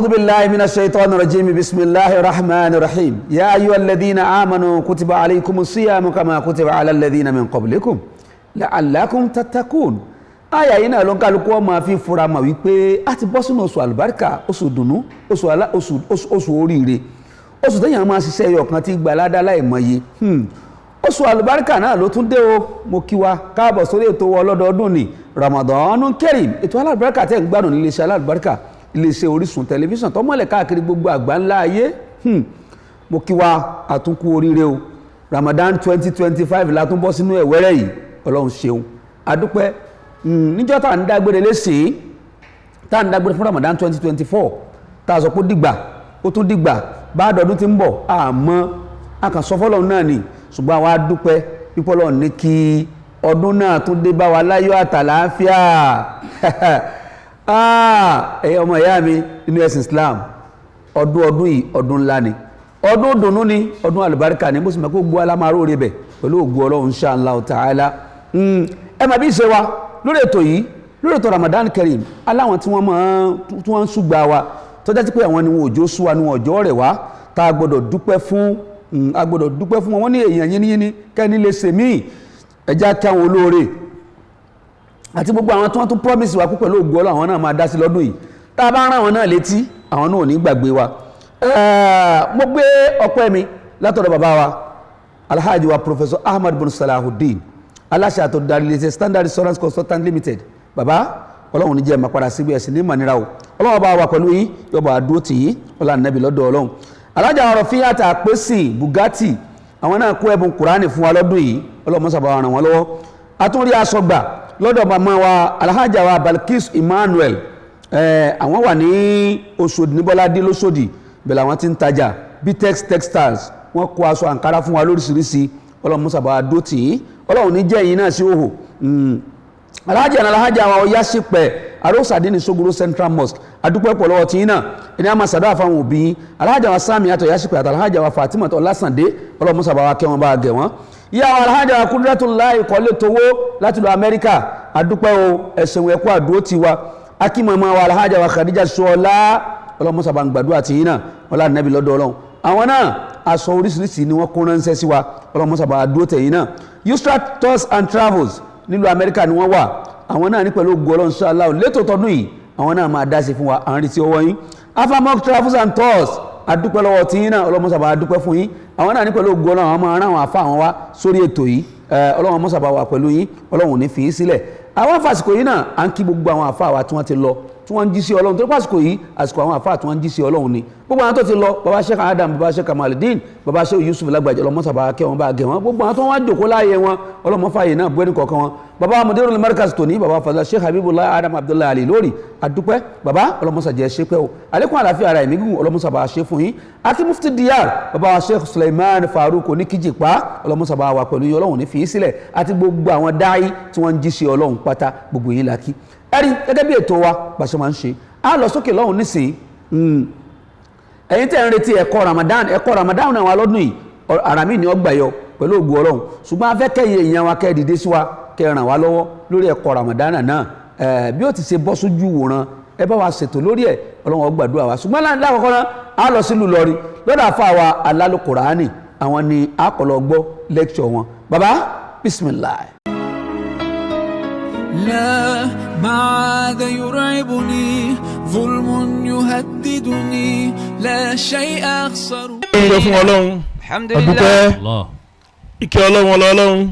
أعوذ بالله من الشيطان الرجيم بسم الله الرحمن الرحيم يا أيها الذين آمنوا كتب عليكم الصيام كما كتب على الذين من قبلكم لعلكم تتقون àyà yìí náà ló ń kálukú ọmọ fi fura mọ̀ wípé a ti bọ́ sínú oṣù àlùbáríkà oṣù dùnú oṣù oríire oṣù téèyàn máa ṣiṣẹ́ ẹyọ kan tí gbà ládá láìmọye oṣù àlùbáríkà náà ló tún dé o mo kí wa káàbọ̀ sórí ètò ọlọ́dọọdún ní Ramadan Kareem ètò alábàríkà tẹ́ ń gbádùn nílé iṣẹ́ alábàríkà iléeṣẹ́ Orisun tẹlifíṣàn tó mọ́lẹ̀ káàkiri gbogbo àgbáńlá ayé mo kí wa àtúnkù oríire o Ramadan 2025 la tún bọ́ sínú ẹ̀wẹ́rẹ́ yìí Ọlọ́run ṣeun adúpẹ́ níjọ́ tá à ń dágbére lẹ́sìn tá à ń dágbére fún Ramadan 2024 tá a sọ pé dìgbà ó tún dìgbà bá dọdún tí ń bọ̀ àmọ́ akànṣọ́ fọ́lọ́run náà ni ṣùgbọ́n àwa dúpẹ́ pípọ́ Ọlọ́run ní kí ọdún náà tún dé bá wa láyọ̀ àtàlàáfíà ẹ̀yẹ ọmọ ìyá mi nínú ẹ̀sìn Islam ọdún yìí ọdún ńlá ni ọdún dùnú ni ọdún àlùbáríkà ni mo sì mọ̀ pé gbogbo alámaró rẹ̀ bẹ̀ pẹ̀lú ògo Ọlọ́run insha Allah ta'ala ẹ máa bí ṣe wa lórí ètò yìí lórí ètò Ramadan Kareem aláwọn tí wọ́n ń ṣùgbà wa tó jẹ́ pé àwọn ni wọn òjò sú wa ni wọn ọjọ́ rẹ̀ wá tá a gbọ́dọ̀ dúpẹ́ fún wọn ní èèyàn yínníyínní kẹ́ni lè ṣe míì ẹjá kí àwọn olóore àti gbogbo àwọn tí wọ́n tún promise wa pẹ̀lú ògo Ọlọ́run àwọn náà máa dá sí lọ́dún yìí tá a bá rán àwọn náà létí àwọn náà ò ní gbàgbé wa mo gbé ọpẹ́ mi látọ̀dọ̀ bàbá wa Alhaji wa Professor Ahmad bin Salahuddin aláṣẹ àtọ̀darí iléeṣẹ́ Standard Insurance Consultant Limited bàbá Ọlọ́run ní jẹ́ máa padà síbi ẹ̀sìn ní mànira o Ọlọ́run bá wà pẹ̀lú yín yọba àdúró tì yín ọlá nàbì lọ́dọ̀ Ọlọ́run alájà ọ̀rọ̀ fi yàtà àpèsè Bugatti àwọn náà kó ẹ̀bùn Kùránì fún wa lọ́dún yìí Ọlọ́run mọ́sàbà ràn wọ́n lọ́wọ́ àtúnrí aṣọgbà lọ́dọ̀ màmá wa Alhaja wa Balkis Emmanuel àwọn wà ní Òṣòdì ní Bọ́ládé lóṣòdì bẹ̀rẹ̀ àwọn tí ń tajà Bitex Textiles wọ́n kó aṣọ àǹkárá fún wa lóríṣiríṣi Ọlọ́run mọ́sàbà àdó tì yín Ọlọ́run ní jẹ́ yín náà sí òhò Alhaja wa Oyasipẹ Arosadini Sogoro Central Mosque adúpẹ́ pọ̀ lọ́wọ́ tí yín náà ẹni a máa sàdọ́ àfáwọn òbí yín Alhaja wa Sami àtọ̀ Oyasipẹ àti Alhaja wa Fatima tó Lásàndé Ọlọ́run mọ́sàbà wa kẹwọn bá gẹ̀ wọ́n ìyá wa Alhaja wa Kudratullah ìkọ́lé towó láti lọ Amẹ́ríkà adúpẹ́ o ẹ̀sìn ẹ̀kọ́ àdúró ti wa akímọ̀mọ́ wa Alhaja wa Khadija Ṣọlá Ọlọ́run mọ́sàbà ń gbàdúrà tí yín náà ọlá nàbí lọ́dọ̀ Ọlọ́run àwọn náà aṣọ oríṣiríṣi ni wọ́n kó ránṣẹ́ sí wa Ọlọ́run mọ́sàbà àdúró tẹ̀yìn náà Yusra Tours and Travels nílùú Amẹ́ríkà ni wọ́n wà àwọn náà ní pẹ̀lú ògo Ọlọ́run inshallah létò tọdún yìí àwọn náà máa dá sí fún wa à ń rí tí ọwọ́ yín Afamok Travels and Tours adúpẹ́ lọ́wọ́ tí yín náà Ọlọ́run mọ́sàbà adúpẹ́ fún yín àwọn náà ní pẹ̀lú ògo Ọlọ́run àwọn máa rán àwọn àfa àwọn wá sórí ètò yìí Ọlọ́run mọ́sàbà wà pẹ̀lú yín Ọlọ́run ò ní fi yín sílẹ̀ àwọn fàsìkò yìí náà à ń kí gbogbo àwọn àfa wa tí wọ́n ti lọ tí wọ́n ń jí sí Ọlọ́run tó pàsìkò yìí àsìkò àwọn àfa tí wọ́n ń jí sí Ọlọ́run ni gbogbo àwọn tó ti lọ baba Sheikh Adam baba Sheikh Kamaldeen baba Sheikh Yusuf Lágbàjì ọlọmọsàbà kẹwọn bá gẹ wọn gbogbo àwọn tó wọ́n jòkó láàyè wọn ọlọmọfàyè náà búrẹ́dì kọ̀ọ̀kan wọn baba Mudirul Markaz tòní baba Fadla Sheikh Habibullah Adam Abdullahi Ali lórí adúpẹ́ baba ọlọmọsàjẹ ṣe pẹ́ o àlékún àlàáfíà ara ẹ̀mí gígùn ọlọmọsàbà ṣe fún yín àti Mufti Diyar baba Sheikh Suleiman Farouk oníkíjìpá ọlọmọsàbà wà pẹ̀lú yín Ọlọ́run ní fi yín sílẹ̀ àti gbogbo àwọn dáì tí wọ́n ń jí sí Ọlọ́run pátá gbogbo yín làkí ẹ̀rí gẹ́gẹ́ bí ètò wa bàṣẹ máa ń ṣe a lọ sókè lọ́hùn nísìn ẹ̀yin tẹ́ ń retí ẹ̀kọ́ Ramadan náà wà lọ́dún yìí àràmì ni ó gbà yọ pẹ̀lú ògùn Ọlọ́run ṣùgbọ́n a fẹ́ kẹ́yìn èèyàn wa kẹ́ dìde sí wa kẹ́ ràn wá lọ́wọ́ lórí ẹ̀kọ́ Ramadan náà bí ó ti ṣe bọ́ sójú wòran ẹ bá wa ṣètò lórí ẹ̀ Ọlọ́run ó gbàdúrà wa ṣùgbọ́n lákọ̀ọ́kọ́ náà a lọ sílùú Ìlọrin lọ́dọ̀ àfa wa alálùkùránì àwọn ni a kọ́ lọ gbọ́ lẹ́kṣọ̀ wọn baba bismillah. لا معاذ يرعبني ظلم يهددني لا شيء أخسر fún Ọlọ́run adúpẹ́ ìkẹ́ Ọlọ́run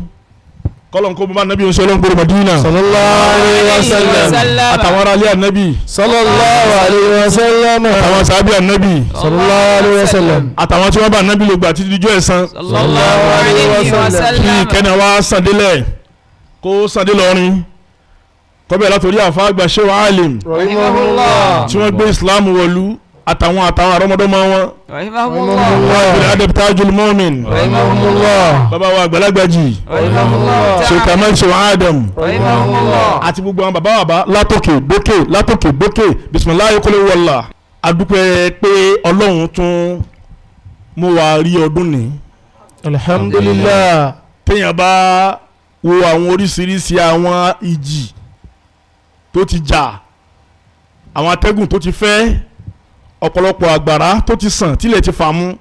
kọ́lọ̀n kó bá nàbí oṣù Ọlọ́run gbọ́rọ̀ Madina sallallahu alaihi wasallam àtàwọn ará ilé ànábì sallallahu alaihi wasallam àtàwọn sàábì ànábì sallallahu alaihi wasallam àtàwọn tí wọ́n bá ànábì ló gbà títí dijọ́ ẹ̀san sallallahu alaihi wasallam kí ìkẹ́ni wa sàndélẹ̀ kó sàndé lọ́rin kọ́bẹ̀ látòrí àfa àgbà Sheikh Alim tí wọ́n gbé Islam wọ̀lú àtàwọn àrọ́mọdọ́mọ wọn ìbílẹ̀ adẹ́pẹ́tájúl mọ́mìn bàbá wa àgbàlagbàjì Sheikh Kamal Sheikh Adam àti gbogbo àwọn bàbá látòkè bókè bisimilayi kọ́lé wọ̀lá adúpẹ́ pé Ọlọ́run tún mú wa rí ọdún ní alhamdulillah téèyàn bá wo àwọn oríṣiríṣi àwọn ìjì tó ti jà àwọn atẹ́gùn tó ti fẹ́ ọ̀pọ̀lọpọ̀ àgbàrá tó ti sàn tílẹ̀ ti fà mú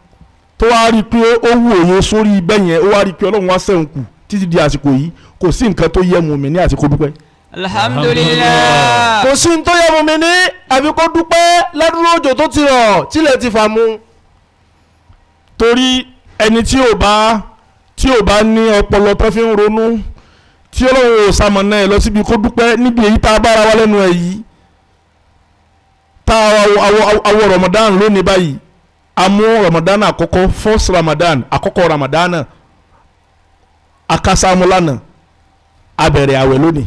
tó wá rí i pé ó wù òye sórí ibẹ̀ yẹn ó wá rí i pé ọlọ́run wá sẹ́hùn kù títí di àsìkò yìí kò sí nǹkan tó yẹ mùmínì àti kó dúpẹ́. alhamdulillah. kò sí ní tó yẹ mùmínì àbí kó dúpẹ́ lẹ́dúró òjò tó ti rọ̀ tílẹ̀ ti fà mú. torí ẹni tí ò bá ní ọpọlọ tó fi ń ronú tí ọlọ́run ò sàmọ̀nà ẹ̀ lọ síbi kó dúpẹ́ níbi èyí tá a bára wa lẹ́nu ẹ̀ yìí tá àwọ̀ Ramadan lónìí báyìí amú Ramadan àkọ́kọ́ first Ramadan àkọ́kọ́ Ramadan akasamulana abẹ̀rẹ̀ àwẹ̀ lónìí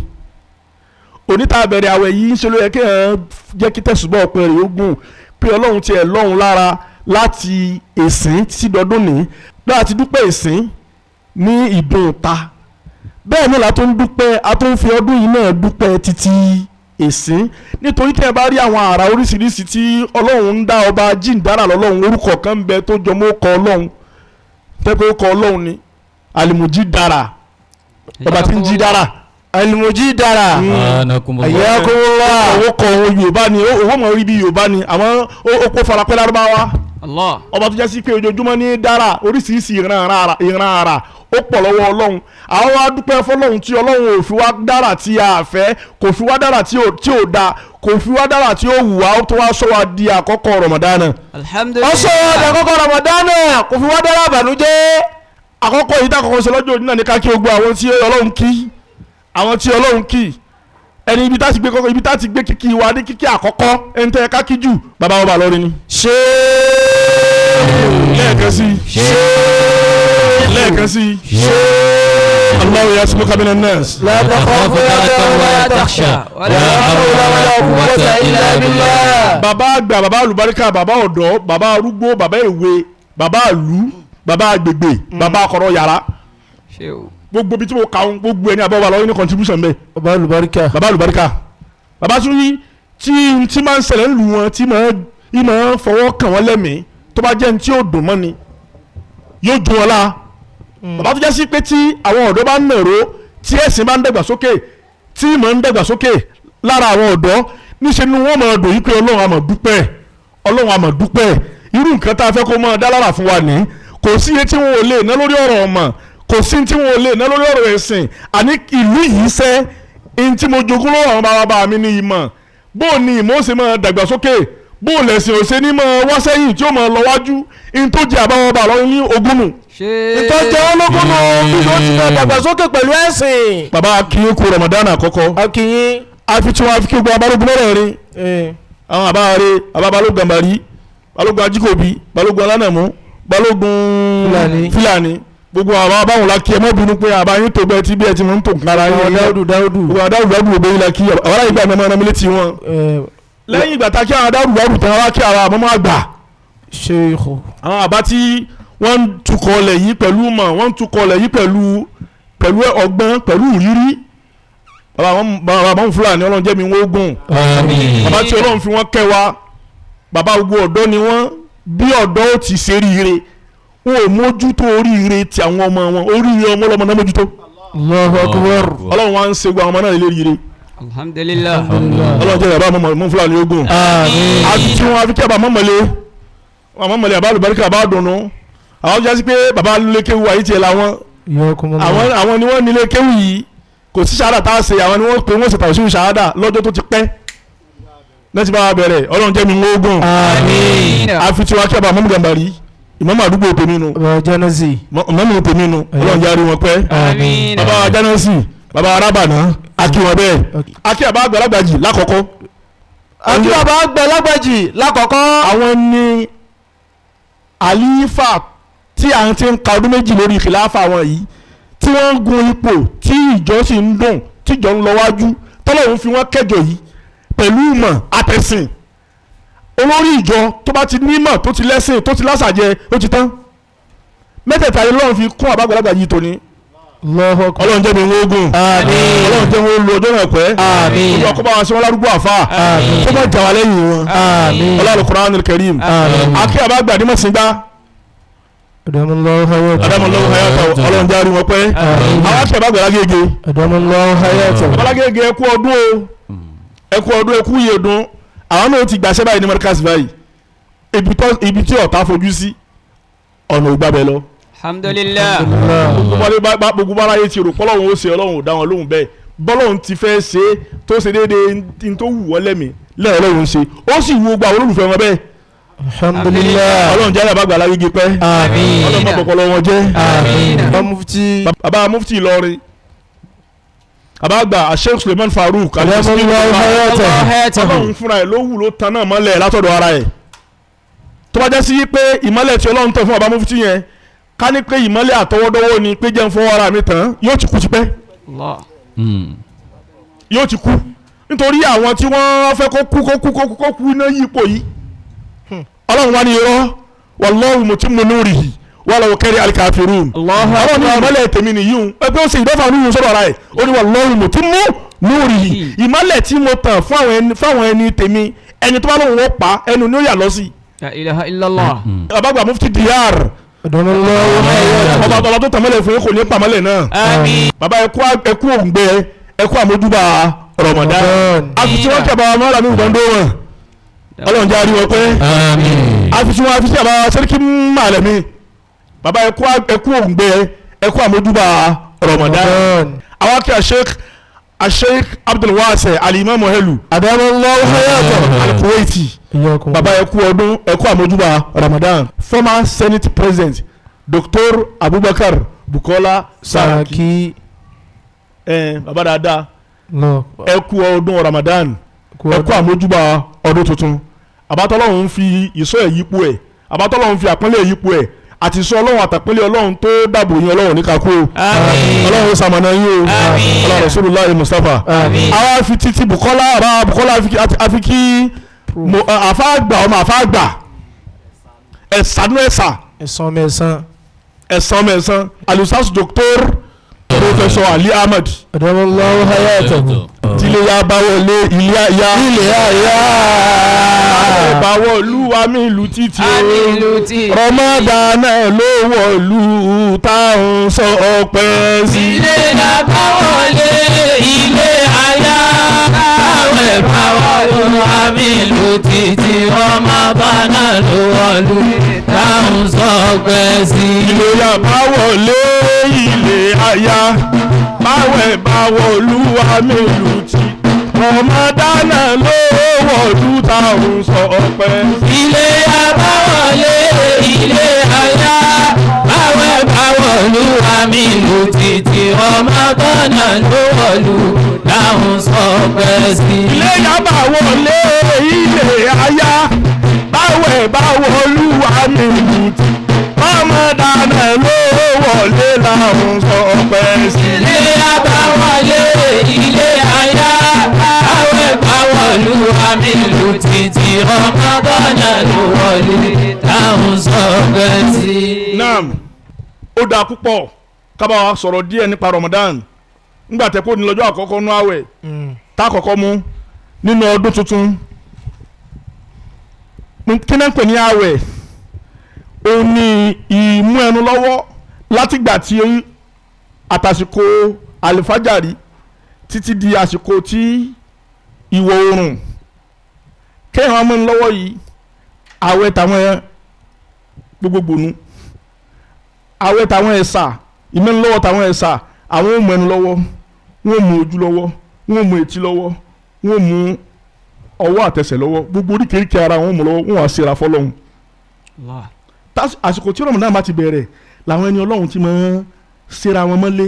oníta abẹ̀rẹ̀ àwẹ̀ yìí ń ṣe ló yẹ kí ẹ̀ jẹ́ kí tẹ̀sùbọ̀ ọ̀pẹ rẹ̀ ogun pé ọlọ́run tiẹ̀ lọ́run lára láti èsìn títí dọdún ní láti dúpẹ́ èsìn ní ìdùn ta bẹ́ẹ̀ náà la tó ń dúpẹ́ a tó ń fi ọdún yìí náà dúpẹ́ títí èsìn nítorí tí ẹ bá rí àwọn àrà oríṣiríṣi tí ọlọ́run ń dá ọba jíǹdára lọ́lọ́run orúkọ kan ń bẹ tó jọmọ́ ó kọ ọlọ́run tẹ́pẹ́ ó kọ ọlọ́run ni alimuji dára ọba tí ń jí dára alimuji dára ayakunla owó kọ Yorùbá ni owó mọ̀ rí bí Yorùbá ni àmọ́ ó kó farapẹ́ lárúbáwá ọba tó jẹ́ sí pé ojoojúmọ́ ní dára oríṣiríṣi ìran ara ó pọ̀ lọ́wọ́ ọlọ́run àwọn wa dúpẹ́ fọlọ́run tí ọlọ́run ò fi wá dára tí a fẹ́ kò fi wá dára tí ò da kò fi wá dára tí ó wù wá ó tó wá sọ wá di àkọ́kọ́ Ramadan. alhamdulillah. ó sọ wá di àkọ́kọ́ Ramadan kò fi wá dára àbànújẹ́. àkọ́kọ́ yìí dákọ̀ọ́kọ́ ṣe lọ́jọ́ òní náà ní ká kí o gbọ́ àwọn tí ọlọ́run kí ẹni ibi tá ti gbé kọ́kọ́ ibi tá ti gbé kíkí wa ní kíkí àkọ́kọ́ ẹni tẹ́ ká kí jù bàbá wa bà lọ́rin ni. ṣé lẹ́ẹ̀kan sí Allahu yasmuka minan nas. la takhafu wa la takhsha wa la hawla wa la quwwata illa billah. bàbá àgbà bàbá olùbáríkà bàbá ọ̀dọ́ bàbá arúgbó bàbá èwe bàbá ìlú bàbá agbègbè bàbá akọ̀rọ̀ yàrá gbogbo bí tí mo kàún gbogbo ẹni àbọ̀wà lọ́wọ́ ní contribution bẹ́ẹ̀. bàbá olùbáríkà bàbá tún yí tí máa ń ṣẹlẹ̀ ń lù wọn tí máa ń fọwọ́ kàn wọ́n lẹ́mìí tó bá jẹ́ ní tí yóò dùn mọ́ ni yóò dùn wọn la. bàbá tó jẹ́ sí pé tí àwọn ọ̀dọ́ bá ń nàró tí ẹ̀sìn bá ń dàgbàsókè tí ìmọ̀ ń dàgbàsókè lára àwọn ọ̀dọ́ níṣẹ́ ni wọ́n máa dùn yí pé ọlọ́run àmọ̀ dúpẹ́ irú nǹkan tá a fẹ́ kó máa dá lára fún wa ní kò sí iye tí wọn ò lè ná lórí ọ̀rọ̀ ọmọ kò sí tí wọn ò lè ná lórí ọ̀rọ̀ ẹ̀sìn àní ìlú yìí sẹ́ ẹni tí mo jogún lọ́wọ́ àwọn bàbá mi ní ìmọ̀ bó ni ìmọ̀ ó ṣe máa dàgbàsókè bó lẹ̀sìn ò ṣe ní máa wá sẹ́yìn tí ó máa lọ wájú ẹni tó jẹ àbáwọn bàbá lọ́wọ́ ní ogúnnù. ìtọ́jú ológunnu bí ló ti máa dàgbàsókè pẹ̀lú ẹ̀sìn. bàbá akínyín kú Ramadan àkọ́kọ́ akínyín àfitún àfikún gbọ́ abálógun lọ́rọ̀ rí àwọn àbáwárẹ̀ àbábalógun gàmbàrí balógun ajíkòbí balógun alánàmú balógun fúlàní gbogbo àwọn abáwọn la kí ẹ mọ́ bínú pé àbáyín tó bẹ́ẹ̀ tí bí ẹ ti mọ̀ ń tò kára yín dáúdù gbogbo àdáwùdáwù òbí la kí àwọn aláìní gbà mẹ́mọ́ ẹ̀mí létí wọn. lẹ́yìn ìgbà tá a kí àwọn àdáwùdáwù tán wá kí àwọn àmọ́mọ́ àgbà. àwọn àbá tí wọ́n ń tukọ̀ ọ̀lẹ̀ yìí pẹ̀lú mọ̀ wọ́n ń tukọ̀ ọ̀lẹ̀ yìí pẹ̀lú ọgbọ́n pẹ̀lú ìrírí. bàbá wọn fúlàní ọlọ́run jẹ́ mi wọ́n gùn. bàbá tí ọlọ́run fi wọ́n kẹ́ wa bàbá gbogbo ọ̀dọ́ ni wọ́n bí ọ̀dọ́ ó ti ṣe ríire wọn ò mójútó oríire ti àwọn ọmọ wọn oríire ọmọ ọlọ́mọ náà mójútó. Allahu Akbar. ọlọ́run wa ń ṣe gbogbo àwọn ọmọ náà lé ríire. alhamdulillah. ọlọ́run jẹ́ bàbá mọ́ fúlàní ogun. àti tí wọ́n fi kí bàbá mọ́mọ́lé àbá olùbáríkà bá dùnú àwọn jẹ́ sí pé bàbá lékéwu àyè tiẹ̀ làwọn àwọn ni wọ́n nílé kéwù yìí kò sí ṣáádà tá a ṣe àwọn ni wọ́n pe wọ́n ṣètà òṣèlú ṣáádà lọ́jọ́ tó ti pẹ́ lẹ́tí bá wa bẹ̀rẹ̀ ọlọ́run jẹ́ mi ń ogun àfi tí wàá kí ọba mọ́mú gàmbàrí ìmọ̀mọ́ àdúgbò tèmi nu mọ́mú tèmi nu ọlọ́run járe wọn pẹ́ bàbá jánásì bàbá arábànà akí wọn bẹ́ẹ̀ akí àbá àgbàlagbàjì lákọ̀ọ́kọ́ akí bàbá àgbàlagbàjì lákọ̀ọ́kọ́ àwọn ni àlífà tí à ń ti ń ka ọdún méjì lórí ìkìláfà wọn yìí tí wọ́n ń gun ipò tí ìjọ sì ń dùn tí ìjọ ń lọ wájú tọ́lọ́run fi wọ́n kẹjọ yìí pẹ̀lú ìmọ̀ àtẹ̀sìn olórí ìjọ tó bá ti nímọ̀ tó ti lẹ́sìn tó ti lásàjẹ ó ti tán mẹ́tẹ̀ẹ̀ta yìí lọ́run fi kún àbágbàlagbà yìí tóní ọlọ́run jẹ́ mi ń ogun ọlọ́run jẹ́ wọn lu ọjọ́ náà pẹ́ ojú ọkọ̀ bá wọn ṣe wọn lárúgbó àfa tó bá jà wá lẹ́yìn wọn ọlọ́run Qur'anul Kareem akí àbágbà ní mọ̀síńgbá adamallahu hayata ọlọ́run járe wọn pẹ́ àwọn akí àbágbà lágége adamallahu hayata lágége ẹkú ọdún o ẹkú ọdún ẹkú yìí ọdún àwọn náà ti gbàṣẹ báyìí ní Markaz báyìí ibi tí ọ̀tá fojú sí ọ̀nà ògbàbẹ̀ lọ. alhamdulillah. gbogbo báráyé ti rò pọ́lọ́hún ó ṣe ọlọ́run ò dá wọn lóhùn bẹ́ẹ̀ bọ́lọ́hún ti fẹ́ ṣe tó ṣe déédéé ní tó wù wọ́n lẹ́mìí lẹ́yìn ọlọ́run ṣe ó sì wù gbà olólùfẹ́ wọn bẹ́ẹ̀. alhamdulillah. ọlọ́run jẹ́ àbá gbàlá gígé pẹ́. àmín. ọlọ́run má bọ̀kọ́ lọ́wọ́ jẹ́. àmín. bàbá mufti Ìlọrin bàbá àgbà Sheikh Suleiman Farouk ọlọ́run fúnra ẹ̀ ló wù ló tan náà mọ́lẹ̀ látọ̀dọ̀ ara ẹ̀ tó bá jẹ́ sí pé ìmọ́lẹ̀ tí ọlọ́run tẹ̀ fún bàbá mufti yẹn ká ní pé ìmọ́lẹ̀ àtọwọ́dọ́wọ́ ni pé jẹ́ ń fọwọ́ ara mi tán yóò ti kú tipẹ́ yóò ti kú nítorí àwọn tí wọ́n fẹ́ kó kú iná yípo yìí ọlọ́run wá ní irọ́ wallahu mutimmu nurihi walau kariha al-kafirun ọlọ́run ní ìmọ́lẹ̀ tèmi nìyí o ẹgbẹ́ ó sì ìdọ́fà nínú sọ́dọ̀ ara ẹ̀ ó ní wallahu mutimmu nurihi ìmọ́lẹ̀ tí mo tàn fáwọn ẹni tèmi ẹni tó bá lóun wọ́n pa ẹnu ní ó yà lọ sí. la ilaha illallah. àbágbà mufti diyar ọba tó tàmọ́lẹ̀ fún kò ní pàmọ́lẹ̀ náà. bàbá ẹkú òǹgbẹ ẹkú àmójúbà Ramadan àfitì wọn kẹ bàbá mọ́ra mi gbọ́ndó wọn ọlọ́run jẹ́ àríwọ̀ pé àfitì àbá sẹ́ríkì màlẹ́mí bàbá ẹkú òǹgbẹ ẹkú àmójúbà Ramadan àwọn akẹ́ Sheikh Abdul Wasi Al-Imam Helu adamallahu hayatahu Al-Kuwaiti bàbá ẹkú ọdún ẹkú àmójúbà Ramadan former Senate President Dr. Abubakar Bukola Saraki bàbá dáadáa ẹkú ọdún Ramadan ẹkú àmójúbà ọdún tuntun àbátọ́lọ́hún fi ìsọ ẹ̀ yípo ẹ̀ àbátọ́lọ́hún fi àpọ́nlé ẹ̀ yípo ẹ̀ àti sọ ọlọ́run àtàpẹ́lẹ́ ọlọ́run tó dàbò yín ọlọ́run ní kakú ọlọ́run sàmànà yín o ọlọ́run Rasulullah Mustafa àwa fi títí Bukola àfi kí àfáàgbà ọmọ àfáàgbà ẹ̀sánú ẹ̀sán alusas Dr. Professor Ali Ahmed adamallahu hayatahu tílé ya bá wọlé ilé àyà bá wọlú àmì ìlú títí o Ramadan ló wọlú táwọn sọ ọpẹ́ sí. ilé ya bá wọlé ilé àyà bá wọlú àmì ìlú títí Ramadan ló wọlú táwọn sọ ọpẹ́ sí. ilé ya bá wọlé ilé àyà báwẹ̀ bá wọlú àmì ìlú tí Ramadan ló wọlú táwọn sọ ọpẹ́. ilé àbáwọlé ilé àyà báwẹ̀ bá wọlú àmì ìlú títí Ramadan ló wọlú táwọn sọ ọpẹ́ sí. ilé yàbá wọlé ilé àyà báwẹ̀ bá wọlú àmì ìlú tí Ramadan ló wọlé láwọn sọ ọpẹ́ sí. ilé àbáwọlé ilé àyà báwẹ̀ bá wọlú àmì ìlú títí Ramadan ló wọlé táwọn sọ ọpẹ́ sí. naam ó dáa púpọ̀ ká bá wa sọ̀rọ̀ díẹ̀ nípa Ramadan nígbà tẹ́ kó ní lọ́jọ́ àkọ́kọ́ nú àwẹ̀ tá àkọ́kọ́ mú nínú ọdún tuntun kí náà ń pè ní àwẹ̀ ó ní ìmú ẹnu lọ́wọ́ látìgbà tí àtàsìkò àlìfájàrí títí di àsìkò tí ìwọ̀ oòrùn kéèyàn á mú ẹnu lọ́wọ́ yìí àwẹ̀ tàwọn gbogbogbò nu àwẹ̀ tàwọn ẹ̀sà ìmẹ́nu lọ́wọ́ tàwọn ẹ̀sà àwọn ò mú ẹnu lọ́wọ́ wọ́n mú ojú lọ́wọ́ wọ́n mú etí lọ́wọ́ wọ́n mú ọwọ́ àtẹsẹ̀ lọ́wọ́ gbogbo oríkèéríkèé ara wọn mú lọ́wọ́ wọ́n wá ṣera fọ́lọ́hun. àsìkò tí Ramadan bá ti bẹ̀rẹ̀ làwọn ẹni Ọlọ́run ti máa ń ṣera wọn mọ́lé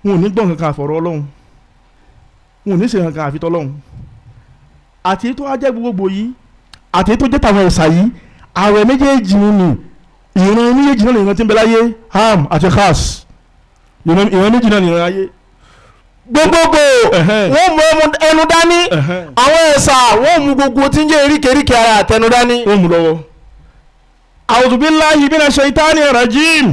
wọn ò ní gbọ̀n kankan àfọ̀rọ̀ Ọlọ́run wọn ò ní ṣe kankan àfitọ́ Ọlọ́run àti ètò ajẹ́ gbogbo yìí àti ètò jẹ́ tàwọn ẹ̀sà yìí àwẹ̀ méjèèjì ni ìran méjèèjì náà nìran tí ń bẹ láyé ham àti khas ìran méjì náà nìran ayé gbogbogbò wọ́n mú ẹnu dání àwọn ẹ̀sà wọ́n mú gbogbo tí ń jẹ́ eríkèéríkèé ara àtẹnu dání. wọ́n mú lọ́wọ́. a'udhu billahi minash shaitani rajim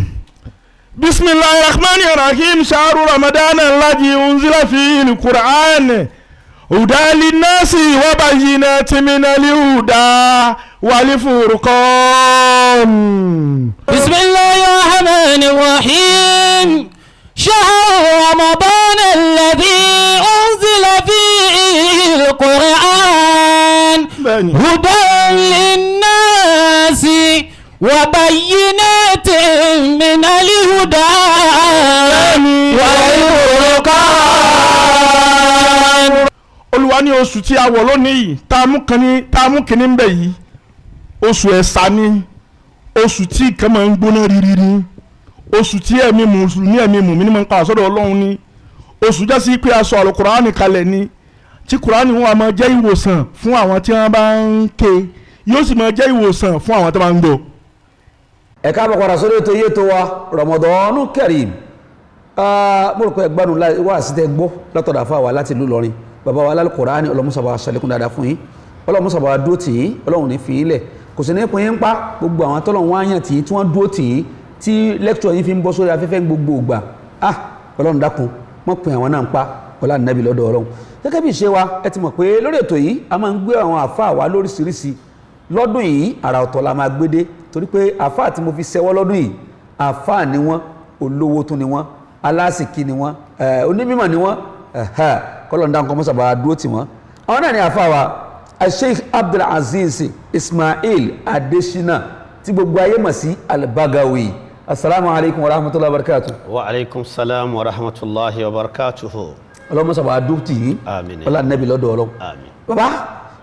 bismillahir rahmanir rahim shahru ramadan alladhi unzila fihi al-qur'an hudan linnasi wa bayyinatin minal huda wal furqan. bismillahir rahmanir rahim شهر رمضان الذي أنزل فيه القرآن هدى للناس wá ní oṣù tí a wọ̀ lónìí yìí tá a mú kínní ń bẹ̀ yìí oṣù ẹ̀sà ni oṣù tí nǹkan máa ń gbóná rírí ni oṣù tí ẹ̀mí mùsùlùmí ẹ̀mí mùmínì máa ń pa àsọdọ̀ Ọlọ́run ni oṣù jásí pé aṣọ àlùkùránì kalẹ̀ ni tí kùránì wọn máa jẹ́ ìwòsàn fún àwọn tí wọ́n bá ń ké yóò sì máa jẹ́ ìwòsàn fún àwọn tí wọ́n bá ń gbọ́. ẹ káàbọ̀ padà sórí ètò yìí tó wa Ramadan Kareem mo rò pé ẹgbẹ́nu wá sí tẹ gbọ́ látọ̀dà fún àwa láti ìlú Ìlọrin bàbá wa lálùkùránì ọlọ́mùsàbà ṣàlékún dáadáa fún yín ọlọ́mùsàbà dúró tì yín ọlọ́run ní fi ilẹ̀ kò sí ní pín yín pa gbogbo àwọn tọ́lọ́run wáyàn tì yín tí wọ́n dúró tì yín tí lẹ́kítọ̀ yín fi ń bọ́ sórí afẹ́fẹ́ gbogbo ògbà ọlọ́run dákun wọ́n pin àwọn náà ń pa ọlá nàbì lọ́dọ̀ ọlọ́run gẹ́gẹ́ bí ìṣe wa ẹ ti mọ̀ pé lórí ètò yìí a máa ń gbé àwọn àfáà wa lóríṣiríṣi lọ́dún yìí àrà ọ̀tọ̀ la máa gbé dé torí pé àfáà tí mo fi ṣẹwọ́ lọ́dún yìí àfáà ni wọ́n olówó tún ni wọ́n alásìkí ni wọ́n onímọ̀ ni wọ́n kọ́lọ́n dáńkọ́ mọ́sàbà dúró tì wọ́n àwọn náà ni àfáà wa Sheikh Abdulaziz Ismail Adesina tí gbogbo ayé mọ̀ sí Al-Bagawi. Assalamu alaikum wa rahmatullahi wa barakatuh. Wa alaikum salam wa rahmatullahi wa barakatuh. Ọlọ́mọ sábà dúptì yìí. Àmín. Ọlá nẹ́bí lọ́dọ̀ Ọlọ́run. Àmín. Bàbá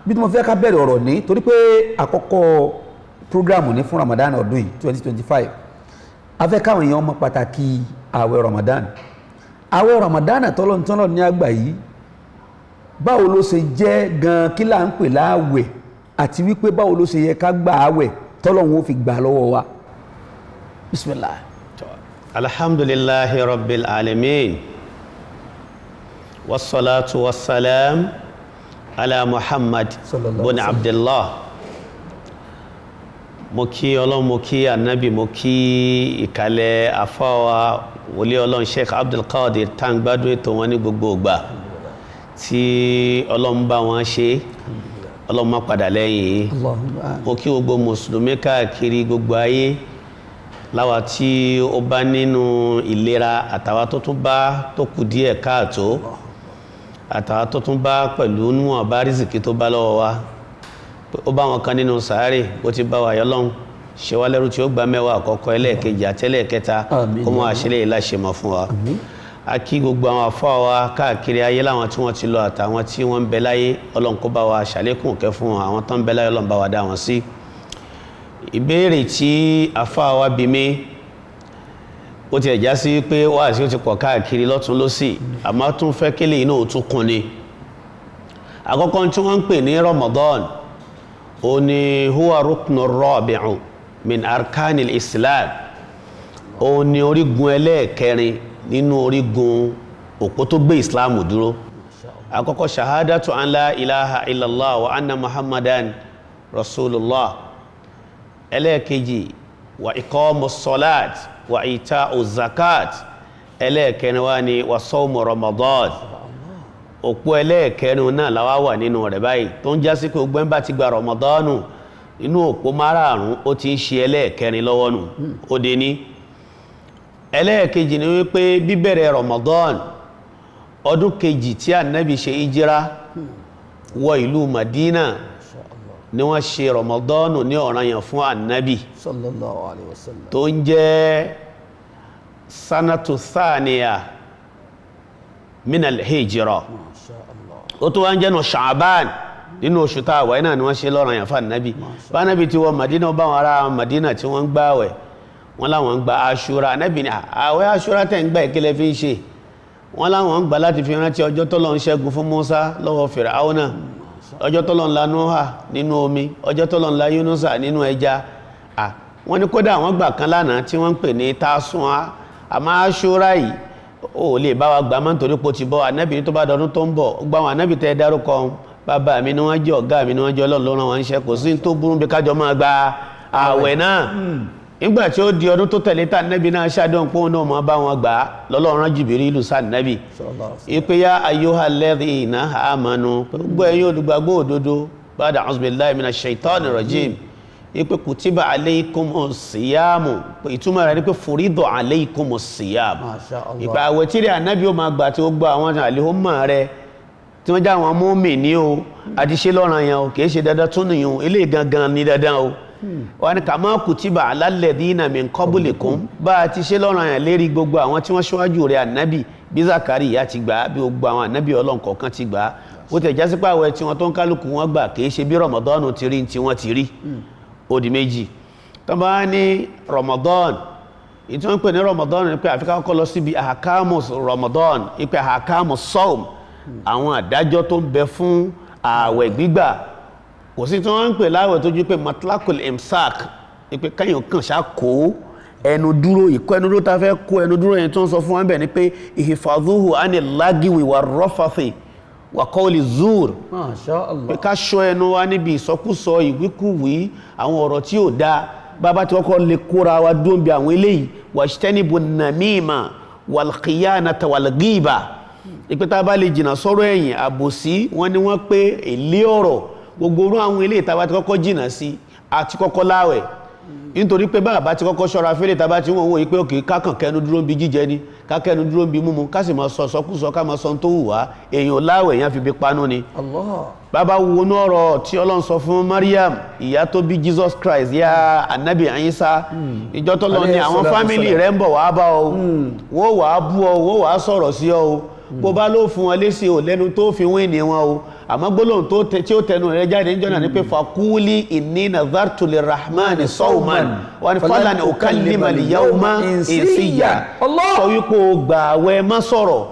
bí mo fẹ́ ká bẹ̀rẹ̀ ọ̀rọ̀ ní torí pé àkọ́kọ́ prógrámù ní fún Ramadan ọdún yìí 2025. A fẹ́ káwọn èèyàn mọ̀ pàtàkì ààwẹ̀ Ramadan. Ààwẹ̀ Ramadan tọ́lọ́ntọ́lọ́ ní àgbà yìí. Báwo ló ṣe jẹ́ gan kí là ń pè láàwẹ̀ àti wípé báwo ló ṣe yẹ ká gba ààwẹ̀ tọ́lọ́run ó fi gbà lọ́wọ́ wa. Bismillah. Alhamdulillahi rabbil alamin. Wassalatu wassalam ala Muhammad bin Abdullah. Mo kí Ọlọ́run, mo kí Ànábì, mo kí ìkàlẹ̀ àfáwà wòlíì Ọlọ́run Sheikh Abdul Qadir tá ń gbádùn ètò wọn ní gbogbo ìgbà tí Ọlọ́run bá wọn ṣe Ọlọ́run má padà lẹ́yìn. Mo kí gbogbo mùsùlùmí káàkiri gbogbo ayé láwa tí ó bá nínú ìlera àtàwa tó tún bá tó kù díẹ̀ káàtó àtàwa tó tún bá pẹ̀lú níwọ̀n bá rìsìkì tó bá lọ́wọ́ wa ó bá wọn kan nínú sàárè bó ti bá wa yọlọ́run ṣe wá lẹ́rú tí ó gba mẹ́wàá àkọ́kọ́ ẹlẹ́ẹ̀kejì àtẹ́lẹ̀kẹta kó mọ́ àṣẹlẹ̀ yìí láṣẹ mọ́ fún wa. A kí gbogbo àwọn àfáà wa káàkiri ayé láwọn tí wọ́n ti lọ àtàwọn tí wọ́n ń bẹ láyé Ọlọ́run kó bá wa ṣàlékún kẹ́ fún wọn àwọn tó ń bẹ láyé Ọlọ́run bá wa dá wọn sí. Ìbéèrè tí àfáà wa bí mi ó ti ẹ̀já sí pé wáàsí ó ti pọ̀ káàkiri lọ́tún lósì àmọ́ tún fẹ́ kílè inú òtún kun ni. Àkọ́kọ́ tí wọ́n ń pè ní Ramadan ó ní huwa ruknu rabi'u min arkanil Islam ó ní orígun ẹlẹ́ẹ̀kẹrin nínú orígun òpó tó gbé Islam dúró. Àkọ́kọ́ shahadatu an la ilaha illallah wa anna Muhammadan rasulullah. Ẹlẹ́ẹ̀kejì wa iqamus salat wa ita'u zakat. Ẹlẹ́ẹ̀kẹrin wá ní wa sawmu Ramadan. Òpó ẹlẹ́ẹ̀kẹrin náà la wà nínú rẹ̀ báyìí tó ń jásí pé gbogbo bá ti gba Ramadanu inú òpó márààrún ó ti ń ṣe ẹlẹ́ẹ̀kẹrin lọ́wọ́ nù ó dé ní. Ẹlẹ́ẹ̀kejì ni wípé bíbẹ̀rẹ̀ Ramadan ọdún kejì tí Ànábì ṣe ìjírá wọ ìlú Madina ni wọ́n ṣe Ramadanu ní ọ̀ranyàn fún Ànábì sallallahu alaihi wasallam tó ń jẹ́ sanatu thaniya minal hijra ó tó wá ń jẹ́nu Sha'ban nínú oṣù tá a wà náà ni wọ́n ṣe lọ́ranyàn fún Ànábì bá Ànábì ti wọ Madina bá wọn ará Madina tí wọ́n ń gbààwẹ̀ wọ́n láwọn ń gba Ashura. Ànábì ní àwẹ̀ Ashura tẹ́ ń gbà ìkílẹ̀ fi ń ṣe wọ́n láwọn ń gbà láti fi rántí ọjọ́ tọ́lọ́run ṣẹ́gun fún Musa lọ́wọ́ Fìràáúnà, ọjọ́ tọ́lọ́run la Nóhà nínú omi, ọjọ́ tọ́lọ́run la Yúnúsà nínú ẹja. Wọ́n ní kódà wọ́n gbà kan lánàá tí wọ́n ń pè ní Tásúà àmọ́ Ashura yìí ó lè bá wa gbà mọ́ nítorí pé ó ti bọ́. Ànábì ní tó bá dọdún tó ń bọ̀ gbà wọn Ànábì tẹ́ dárúkọ bàbá mi ni wọ́n jẹ́ ọ̀gá mi ni wọ́n jẹ́ Ọlọ́run ló rán wọn iṣẹ́ kò sí tó burú bí kájọ máa gba ààwẹ̀ náà. Nígbà tí ó di ọdún tó tẹ̀lé tá Ànábì náà ṣàdéhùn pé òun náà máa bá wọn gbà á lọ́lọ́run rán Jìbìrìlù sí Ànábì ìpè ya ayyuhal ladhina amanu gbogbo ẹ̀yin olùgbàgbọ́ òdodo ba'da a'udhu billahi minash shaitani rajim ìpè kutiba alaykumus siyamu ìtumọ̀ rẹ̀ ni pé furidu alaykumus siyam ìpè àwẹ̀ tí Ànábì ó máa gbà tí ó gbọ́ àwọn àlèhùnmọ̀ rẹ̀ tí wọ́n já àwọn mùmínì o àti ṣe lọ́ranyàn o kìí ṣe dandan tún nìyàn eléyìí gangan ní dandan o wọ́n ní kama kutiba ala alladhina min qablikum bá a ti ṣe lọ́ranyàn lérí gbogbo àwọn tí wọ́n ṣíwájú rẹ̀ Ànábì bí Zakariya ti gbà bí gbogbo àwọn Ànábì Ọlọ́run kọ̀ọ̀kan ti gbà ó tẹ̀ jásí pé àwẹ̀ tí wọ́n tó ń kálukú wọn gbà kìí ṣe bí Ramadan ti rí tí wọ́n ti rí ó di méjì tó bá ní Ramadan ìtí wọ́n pè ní Ramadan ní pé àfikà kọ́ lọ síbi àhàkámù Ramadan ìpè àhàkámù sọ́ọ̀m àwọn àdájọ́ tó ń bẹ fún ààwẹ̀ gbígbà kò sí tí wọ́n ń pè láwẹ̀ tó jú pé matlakul imsak ìpè káyọ̀ kàn ṣá kó ẹnu dúró ìkọ́ ẹnu dúró tá fẹ́ kó ẹnu dúró yẹn tó ń sọ fún wọn bẹ̀ ni pé ihfazuhu anil lagiwi wa rafathi wa qawli zur pé ká ṣọ́ ẹnu wa níbi ìsọkúsọ ìwíkúwí àwọn ọ̀rọ̀ tí ò dáa bàbá tí kọ́kọ́ lè kóra wa dún bí àwọn eléyìí wajtanibu namima wal khiyanata wal ghiba ìpé tá bá lè jìnà sọ́rọ̀ ẹ̀yìn àbòsí wọ́n ní wọ́n pé èlé ọ̀rọ̀ gbogbo orú àwọn eléyìí tá bá ti kọ́kọ́ jìnà sí àti kọ́kọ́ láwẹ̀ nítorí pé bàbá ti kọ́kọ́ ṣọ́ra fẹ́lẹ̀ tá bá ti wọ́n wọ́n yí pé òkè kákàn kẹnu dúró bí jíjẹ ni kákẹnu dúró bí múmu ká sì máa sọ sọkúsọ ká máa sọ tó wù wá èèyàn láwẹ̀ èèyàn fi bí panú ni bàbá wo ní ọ̀rọ̀ tí Ọlọ́run sọ fún Maryam ìyá tó bí Jesus Christ ya Ànábì Ìsá ìjọ tọ́lọ́ ní àwọn fámìlì rẹ̀ ń bọ̀ wá bá ọ wọ́n wà á bú ọ wọ́n wà á sọ̀rọ̀ sí ọ bó bá ló fún wọn lésì ò lẹ́nu tó fi wín ní wọn o àmọ́ gbólóhùn tí ó tẹnu rẹ̀ jáde ń jọ́nà ní pé faquli inni nadhartu lirrahmani sawman wà ní falan ukallima al-yawma insiya sọ wípé o gbà àwẹ̀ má sọ̀rọ̀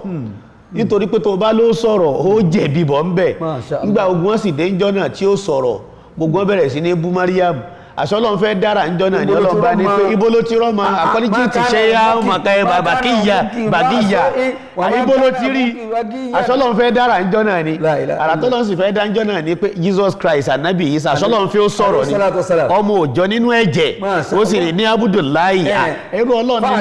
nítorí pé tó bá ló sọ̀rọ̀ ó jẹ̀bi bọ̀ ń bẹ̀ nígbà ogun wọn sì dé ń jọ́nà tí ó sọ̀rọ̀ gbogbo wọn bẹ̀rẹ̀ sí ní bú Maryam àṣọ́lọ́n fẹ́ dára ń jọ́nà ní Ọlọ́run bá ní pé ibo ló ti rọ́mà àkọ́líjì ti ṣe yá màkà bàkíyà ibo ló ti rí àṣọ́lọ́n fẹ́ dára ń jọ́nà ní àràtọ́lọ́n sì fẹ́ dá ń jọ́nà ní pé Jesus Christ Ànábì Ìsá àṣọ́lọ́n fẹ́ ó sọ̀rọ̀ ní ọmọ òjọ́ nínú ẹ̀jẹ̀ ó sì rí ní Abdullahi ẹrú Ọlọ́run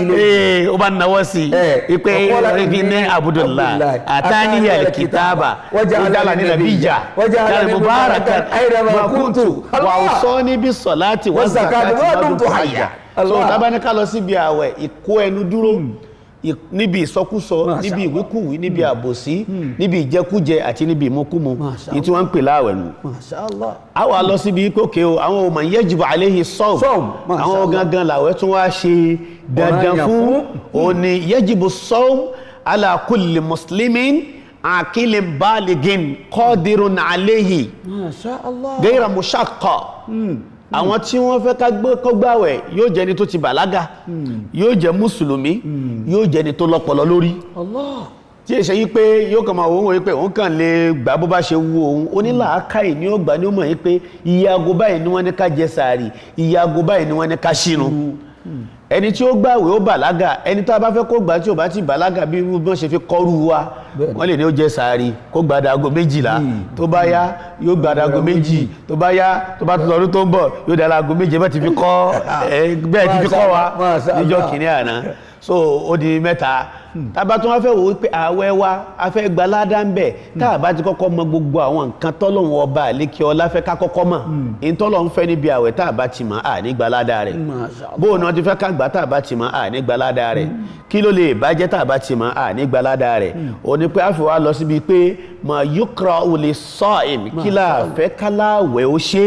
ní ó bá náwọ́ sí ipe rí ní Abdullahi àtàníyà kìtàbà ó dálà ní nàbíjà kàrí mubarakan makuntu wà ó sọ níbi sọ̀láti wọ́n zakati wọ́n tó hayya so tábáníká lọ síbi àwẹ̀ ìkó ẹnu dúró níbi ìsọkúsọ níbi ìwíkúwí níbi àbòsí níbi ìjẹkújẹ àti níbi ìmúkúmu ní tí wọ́n ń pè láàwẹ̀ nù a wà lọ síbi kókè o àwọn ọmọ yajibu alayhi sawm àwọn gangan làwẹ̀ tún wá ṣe dandan fún òní yajibu sawm ala kulli muslimin akilin baligin qadirun alayhi gaira mushaqqa àwọn tí wọ́n fẹ́ kó gbààwẹ̀ yóò jẹ́ni tó ti bàlágà yóò jẹ́ mùsùlùmí yóò jẹ́ni tó lọ́pọlọ lórí tí è ṣe yí pé yóò kàn máa wọ́n wọ́n pé òun kàn lè gbà bó bá ṣe wù òun onílàákàyè ní ó gbà ní ó mọ̀ yí pé iye aago báyìí ni wọ́n ní ká jẹ sàárì iye aago báyìí ni wọ́n ní ká ṣínu ẹni tí ó gbààwẹ̀ ó bàlágà ẹni tó bá fẹ́ kó gbà tí ó bá ti bàlágà bí wọ́n ṣe fi kọrú wa wọ́n lè ní ó jẹ sàárì kó gbà dago 12 tó bá yá yóò gbà dago 2 tó bá yá tó bá tó lọ́dún tó ń bọ̀ yóò dára dago 7 bẹ́ẹ̀ ti fi kọ́ wa níjọ́ kìíní àná so ó di 3 tàbá tó wọ́n fẹ́ wò wípé àwẹ̀ wa a fẹ́ gba ládá ń bẹ̀ tàbá ti kọ́kọ́ mọ gbogbo àwọn nǹkan tọ́lọ́run ọba àlékè ọlá fẹ́ ká kọ́kọ́ mọ̀ in tọ́lọ́run fẹ́ níbi àwẹ̀ tàbá ti mọ̀ à ní gba ládá rẹ̀ bóun náà ti fẹ́ ká gbà tàbá ti mọ̀ à ní gba ládá rẹ̀ kí ló lè bàjẹ́ tàbá ti mọ̀ à ní gba ládá rẹ̀ ó ní pé a fi wá lọ síbi pé mà yukra'u lis-sa'im kí la fẹ́ káláwẹ̀ ó ṣe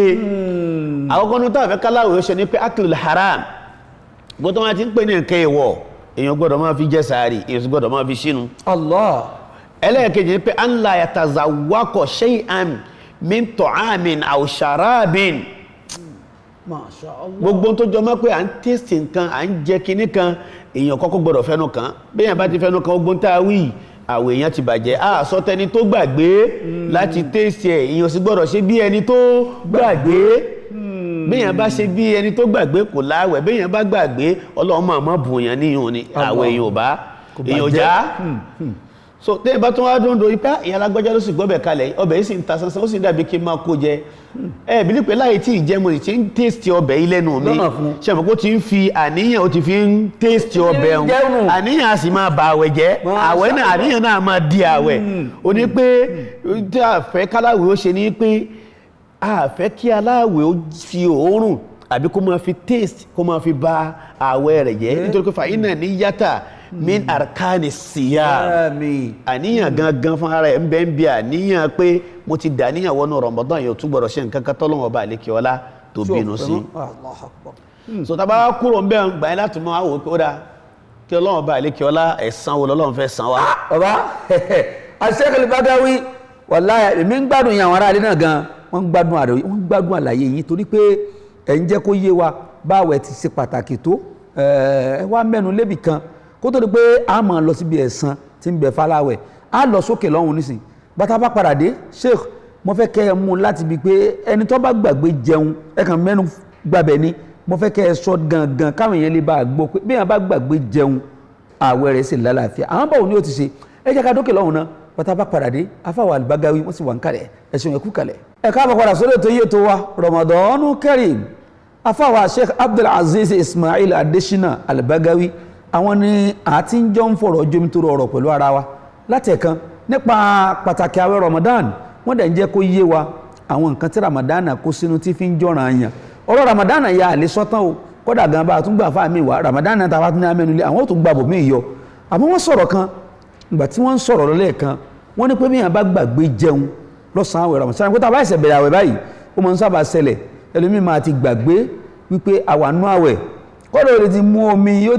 àkọ́kọ́ ní tàbá fẹ́ káláwẹ̀ ó ṣe ní pé aklul haram gbọ́dọ̀ wọn ti ń pè ní nǹkan èèwọ̀ èyàn gbọ́dọ̀ máa fi jẹ sàárì èyàn gbọ́dọ̀ máa fi sínú Allah ẹlẹ́ẹ̀kejì ní pé an la yatazawwaqa shay'an min ta'amin aw sharabin Masha Allah gbogbo tó jọ mọ́ pé à ń tẹ́sì nǹkan à ń jẹ kinní kan èyàn kọ́kọ́ gbọ́dọ̀ fẹ́nu kan bẹ́yàn bá ti fẹ́nu kan ogun tá a wí àwọ̀ èyàn ti bàjẹ́ àsọ tẹni tó gbàgbé láti tẹ́sì ẹ̀ èyàn sì gbọ́dọ̀ ṣe bí ẹni tó gbàgbé béèyàn bá ṣe bí ẹni tó gbàgbé kò láwẹ̀ béèyàn bá gbàgbé Ọlọ́run máa mọ́ bùnyàn níyàn ni àwẹ̀ èyàn ò bá èyàn já so tẹ́yìn bá tún wá dúndò ipá ìyá alágbájá ló sì gbọ́bẹ̀ kalẹ̀ ọbẹ̀ yìí sì ń ta sánsán ó sì dàbí kí n máa kó jẹ ẹ bí nípe láì tí ìjẹ́ mo ti ń tẹ́sítì ọbẹ̀ yìí lẹ́nu mi ṣàmù kó ti ń fi àníyàn ó ti fi ń tẹ́sítì ọbẹ̀ ọ̀hún àníyàn a sì máa bà àwẹ̀ jẹ́ àwẹ̀ náà àníyàn náà máa di àwẹ̀ ó ní pé tí a fẹ́ káláwẹ̀ ó ṣe ní pé a fẹ́ kí aláwẹ̀ ó fi òórùn àbí kó máa fi taste kó máa fi bà àwẹ̀ rẹ̀ jẹ́ nítorí pé fàyínà ní yàtà min arkani siyam àníyàn gangan fún ara ẹ̀ ń bẹ́ ń bí àníyàn pé mo ti dàníyàn wọnú Ramadan yóò tún gbọ́dọ̀ ṣe nǹkan kan tọ́lọ́wọ́ bá àlékè ọlá tó bínú sí so tá bá kúrò ń bẹ́ ń gbà yín láti mọ́ àwò pé ó dá kí Ọlọ́run bá àlékè ọlá ẹ̀san wo lọ́lọ́run fẹ́ san wá. bàbá Sheikh al-Badawi wàláhì èmi ń gbádùn yín àwọn aráalé náà gan wọ́n ń gbádùn àlàyé yín torí pé ẹ̀ ń jẹ́ kó yé wa báwẹ̀ ti ṣe pàtàkì tó ẹ wá mẹ́nu lébì kan kó tó di pé a máa lọ síbi ẹ̀san tí ń bẹ fáláwẹ̀ a lọ sókè lọ́hùn nísìn bàtà bá padà dé Sheikh mo fẹ́ kẹ́ ẹ mú láti bi pé ẹni tó bá gbàgbé jẹun ẹ kàn mẹ́nu gbàbẹ̀ ni mo fẹ́ kẹ́ ẹ sọ gangan káwọn èèyàn lè bá a gbọ́ pé bí wọn bá gbàgbé jẹun àwẹ̀ rẹ̀ sì lálàáfíà àwọn báwo ni ó ti ṣe ẹ jẹ́ ká dókè lọ́hùn náà bàtà bá padà dé afáwọ̀ Al-Bagawi wọ́n sì wà ń kalẹ̀ ẹ̀sùn ẹ̀kú kalẹ̀ ẹ káàbọ̀ padà sórí ètò yìí tó wa Ramadan Kareem afáwọ̀ Sheikh Abdul Aziz Ismail Adesina Al-Bagawi àwọn ni àti ń jọ ń fọ̀rọ̀ jomitoro ọ̀rọ̀ pẹ̀lú ara wa látẹ̀kan nípa pàtàkì àwẹ̀ Ramadan wọ́n dẹ̀ ń jẹ́ kó yé wa àwọn nǹkan tí Ramadan kó sínú tí fi ń jọ̀ràn àyàn ọ̀rọ̀ Ramadan ya àlè sọ́tàn o kódà gan bá a tún gbà fáàmì wá Ramadan tàbá tún ní amẹ́nulẹ̀ àwọn ò tún gbàbọ̀ mí yọ àmọ́ wọ́n sọ̀rọ̀ kan ìgbà tí wọ́n ń sọ̀rọ̀ lọ́lẹ́ẹ̀kan wọ́n ní pé bí yàn bá gbàgbé jẹun lọ́sàn-án àwẹ̀ Ramadan pé tàbá ìṣẹ̀ bẹ̀rẹ̀ àwẹ̀ báyìí ó mọ̀ ń sábà ṣẹlẹ̀ ẹlòmíì máa ti gbàgbé wípé àwànú àwẹ̀ kọ́dọ̀ yóò ti mú omi yóò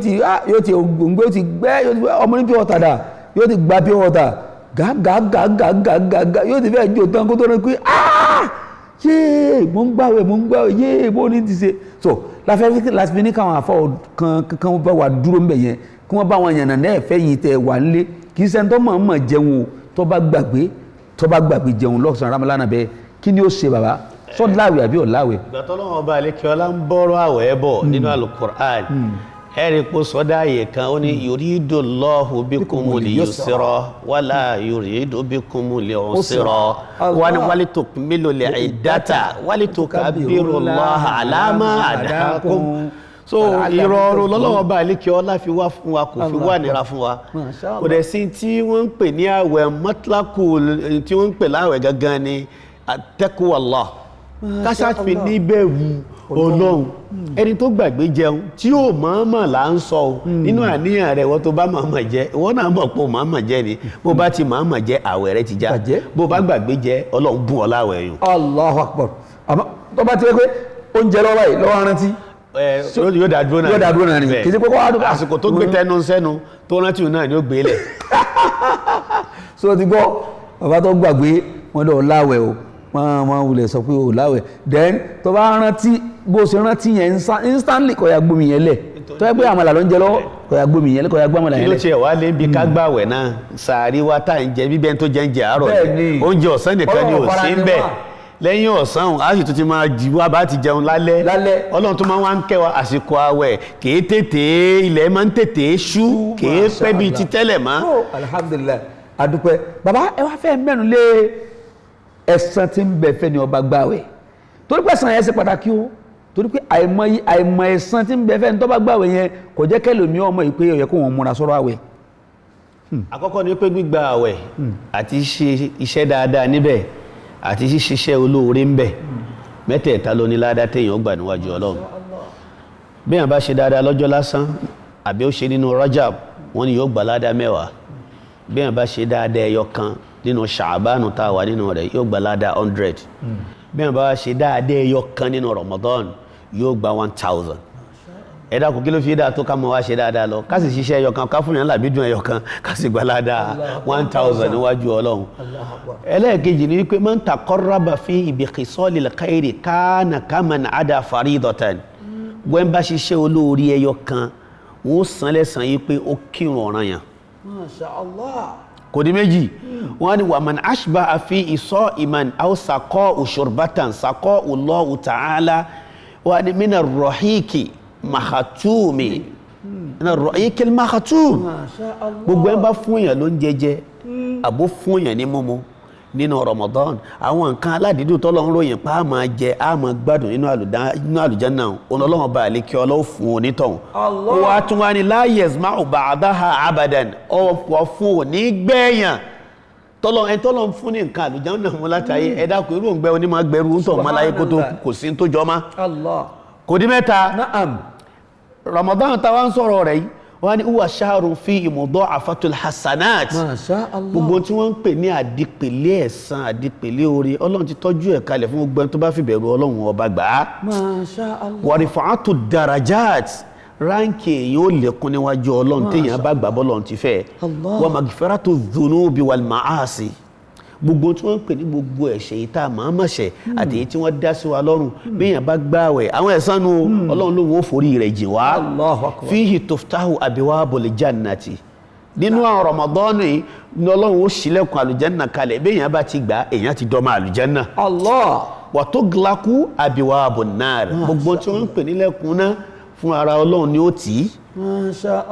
ti ògbóngbó yóò ti gbẹ́ ọmọ ní pure water dà yóò ti gba pure water gàgàgàgàgàgà yóò ti fẹ́ jò tán kó tó rẹ pé yéé mo ń gbàwẹ̀ yéé bó ní ti ṣe so láti fi ní káwọn àfọ kankan bá wà dúró ń bẹ̀ yẹn kí wọ́n bá wọn yànnà náà ẹ̀fẹ́ yìí tẹ̀ wà nílé kì í ṣe tó mọ̀ jẹun o tó bá gbàgbé jẹun lọ́sàn-án Ramadana bẹ́ẹ̀ kí ni ó ṣe bàbá sọ láwẹ̀ àbí ọ̀láwẹ̀. ìgbà tọ́lọ́wọ́n ọba àlekè ọlá ń bọ́rọ̀ àwẹ̀ bọ̀ nínú Al-Qur'an ẹ̀rí pọ̀ sọ́dá àyè kan ó ní yuridullahu bikumul yusra wala yuridu bikumul usra wọ́n ní walitukmilul iddata walitukabbirullaha ala ma hadakum. So ìrọ̀rùn lọ́lọ́wọ́ bá àlékè ọlá fi wá fún wa kò fi wá nira fún wa kò dẹ̀ sí tí wọ́n ń pè ní àwẹ̀ mọ́tlákù tí wọ́n ń pè láwẹ̀ gangan ni taqwallah kásá fi ní bẹ̀rù Ọlọ́run ẹni tó gbàgbé jẹun tí ó mọ̀ọ́mọ̀ là ń sọ nínú àníyàn rẹ̀ wọ́n tó bá mọ̀ọ́mọ̀ jẹ wọ́n náà mọ̀ pé mọ̀ọ́mọ̀ jẹ ni bó bá ti mọ̀ọ́mọ̀ jẹ àwẹ̀ rẹ̀ ti já bó bá gbàgbé jẹ Ọlọ́run bùn ọ láwẹ̀ yùn. Allahu Akbar àmọ́ tó bá ti rẹ́ pé oúnjẹ lọ́wọ́ yìí lọ́wọ́ rántí yóò dá dúró náà ni kì í ṣe pé kó wá dúró àsìkò tó gbé tẹnu sẹ́nu tó rántí náà ni ó gbé lẹ̀. so ti gbọ́ bàbá tó gbàgbé wọn lọ láwẹ̀ o wọ́n wulẹ̀ sọ pé o láwẹ̀ then tó bá rántí bó ṣe rántí yẹn instantly kó ya gbómi yẹn lẹ̀ tó yẹ pé àmàlà ló ń jẹ lọ́wọ́ kó ya gbómi yẹn lẹ̀ kó ya gbámàlà yẹn lẹ̀. kí ló tiẹ̀ wá lé bí ká gbàwẹ̀ náà sàárì wa tá à ń jẹ bíbẹ́ tó jẹ́ ń jẹ àárọ̀ ni oúnjẹ ọ̀sán nìkan ni ò sí ń bẹ̀ lẹ́yìn ọ̀sán a sì tún ti máa jí wá bá ti jẹun lálẹ́ Ọlọ́run tó máa wá ń kẹwàá àsìkò àwẹ̀ kìí tètè ilẹ̀ máa ń tètè ṣú kìí pẹ́ bíi ti tẹ́lẹ̀ mọ́. alhamdulilayi adúpẹ́ bàbá ẹ wá fẹ́ mẹ́nu lé ẹ̀san tí ń bẹ fẹ́ ni ọba gbàwẹ̀ torí pé ẹ̀san yẹn ṣe pàtàkì o torí pé àìmọ̀ ẹ̀san tí ń bẹ fẹ́ ni tó bá gbàwẹ̀ yẹn kò jẹ́ kẹ́lòmí ọmọ yìí pé ó yẹ kó wọn múra sọ́rọ̀ àwẹ̀. àkọ́kọ́ ni pé gbígba àwẹ̀ àti ṣe iṣẹ́ dáadáa níbẹ̀ àti ṣíṣiṣẹ́ olóore ń bẹ̀ mẹ́tẹ̀ẹ̀ta ló ní ládá téèyàn gbà níwájú Ọlọ́run bí wọ́n bá ṣe dáadáa lọ́jọ́ lásán àbí ó ṣe nínú Rajab wọ́n ní yóò gbà ládá 10 bí wọ́n bá ṣe dáadáa ẹyọ kan nínú Ṣàbánù tá a wà nínú rẹ̀ yóò gbà ládá 100 bí wọ́n bá ṣe dáadáa ẹyọ kan nínú Ramadan yóò gbà 1000 ẹ̀dá kò kí ló fi dáa tó ká mọ́ wá ṣe dáadáa lọ ká sì ṣiṣẹ́ ẹyọ kan ká fún yàn lábí dùn ẹyọ kan ká sì gbà ládàá 1000 níwájú Ọlọ́run. ẹlẹ́ẹ̀kejì ni wípé man taqarraba fi bi khisalil khairi kana kaman ada faridatan wọ́n bá ṣiṣẹ́ olóore ẹyọ kan wọ́n san lẹ́san yìí pé ó kírun ọ̀ranyàn. Masha Allah. kò di méjì wọ́n ní wa man ashbaha fi sa'iman aw saqa'u shurbatan saqa'u Allahu ta'ala wa ni min ar-rahiqi mahatumi na rọ̀yíkẹ́ mahatum gbogbo ẹ̀ bá fún èèyàn ló ń jẹjẹ àbó fún èèyàn ní mímu nínú Ramadan àwọn nǹkan aládìídùn tọ́lọ́ ń ròyìn pa á máa jẹ á máa gbádùn nínú àlùjánnà Ọlọ́run bá àlékè ọlọ́wọ́ fún onítọ̀hún wà tún wá ní la yazma'u ba'daha abadan ọ̀pọ̀ fún òní gbẹ̀yàn tọ́lọ́ ń fún ní nǹkan àlùjánnà mú látàyè ẹ̀dá kò irú òǹgbẹ onímọ̀ gbẹrú ń tọ̀ mọ́ láyé kó tó kò sí tó jọ má kò dín mẹ́ta Ramadan táwa ń sọ̀rọ̀ rẹ̀ yìí wọ́n ní uwa shahrun fi mudha'afatul hasanat gbogbo tí wọ́n ń pè ní àdìpèlé ẹ̀san àdìpèlé oore Ọlọ́run ti tọ́jú ẹ̀ kalẹ̀ fún gbogbo ẹni tó bá fi bẹ̀rù Ọlọ́run ọba gbà á wa rifa'atu darajat ránkì èyí ó lékún níwájú Ọlọ́run téèyàn bá gbà bọ́lọ́run ti fẹ́ wa maghfiratu dhunubi wal ma'asi gbogbo tí wọ́n ń pè ní gbogbo ẹ̀ṣẹ̀ yìí tá a máa mọ̀ ṣẹ̀ àti èyí tí wọ́n dá sí wa lọ́rùn bí èèyàn bá gbààwẹ̀ àwọn ẹ̀san nu ọlọ́run ló wọ́n forí rẹ̀ jì wá fihi tuftahu abwabul jannati nínú àwọn Ramadan yìí ní ọlọ́run ó ṣílẹ̀kùn àlùjànnà kalẹ̀ bí èèyàn bá ti gbà èèyàn ti dọ́mọ àlùjànnà wa tughlaqu abwabun nar gbogbo tí wọ́n ń pè nílẹ̀kùn náà fún ara ọlọ́run ni ó tì í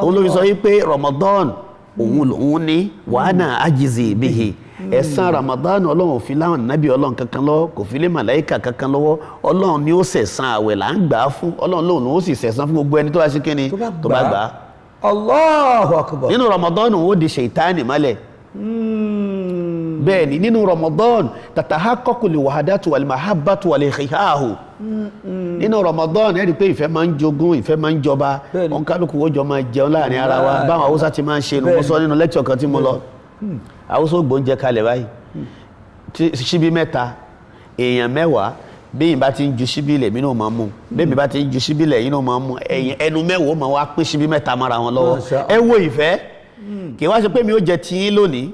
òun ló fi sọ wípé Ramadan òun lòun ní wàhánà ajizi bihi ẹ̀san Ramadan ọlọ́run ò fi láwọn nábì ọlọ́run kankan lọ́wọ́ kò fi lé màláíkà kankan lọ́wọ́ ọlọ́run ni ó ṣẹ̀san àwẹ̀ là ń gbà á fún ọlọ́run lòun ó sì ṣẹ̀san fún gbogbo ẹni tó bá ṣe kíni tó bá gbà á. Allahu akbar. nínú Ramadan ó di ṣèitánì mọ́lẹ̀ bẹ́ẹ̀ ni nínú Ramadan tatahaqqaqu al-wahdatu wal-mahabbatu wal-ikhihahu nínú Ramadan ẹ̀rí pé ìfẹ́ máa ń jogún ìfẹ́ máa ń jọba ọ̀nkálùkù ó jọ máa jẹun láàrin ara wa báwọn Haúsá ti máa ń ṣe nù mo sọ nínú lẹ́kṣọ̀ kan tí mo lọ Haúsá gbóúnjẹ kalẹ̀ báyìí ṣíbí mẹ́ta èèyàn mẹ́wàá bẹ́yìn bá ti ń ju ṣíbí lẹ̀ mí náà máa mú bẹ́yìn bá ti ń ju ṣíbí lẹ̀ yín náà máa mú ẹnu mẹ́wàá máa wá pín ṣíbí mẹ́ta mọ́ra wọn lọ́wọ́ ẹ wo ìfẹ́ kì í wá ṣe pé mi ó jẹ tiyín lónìí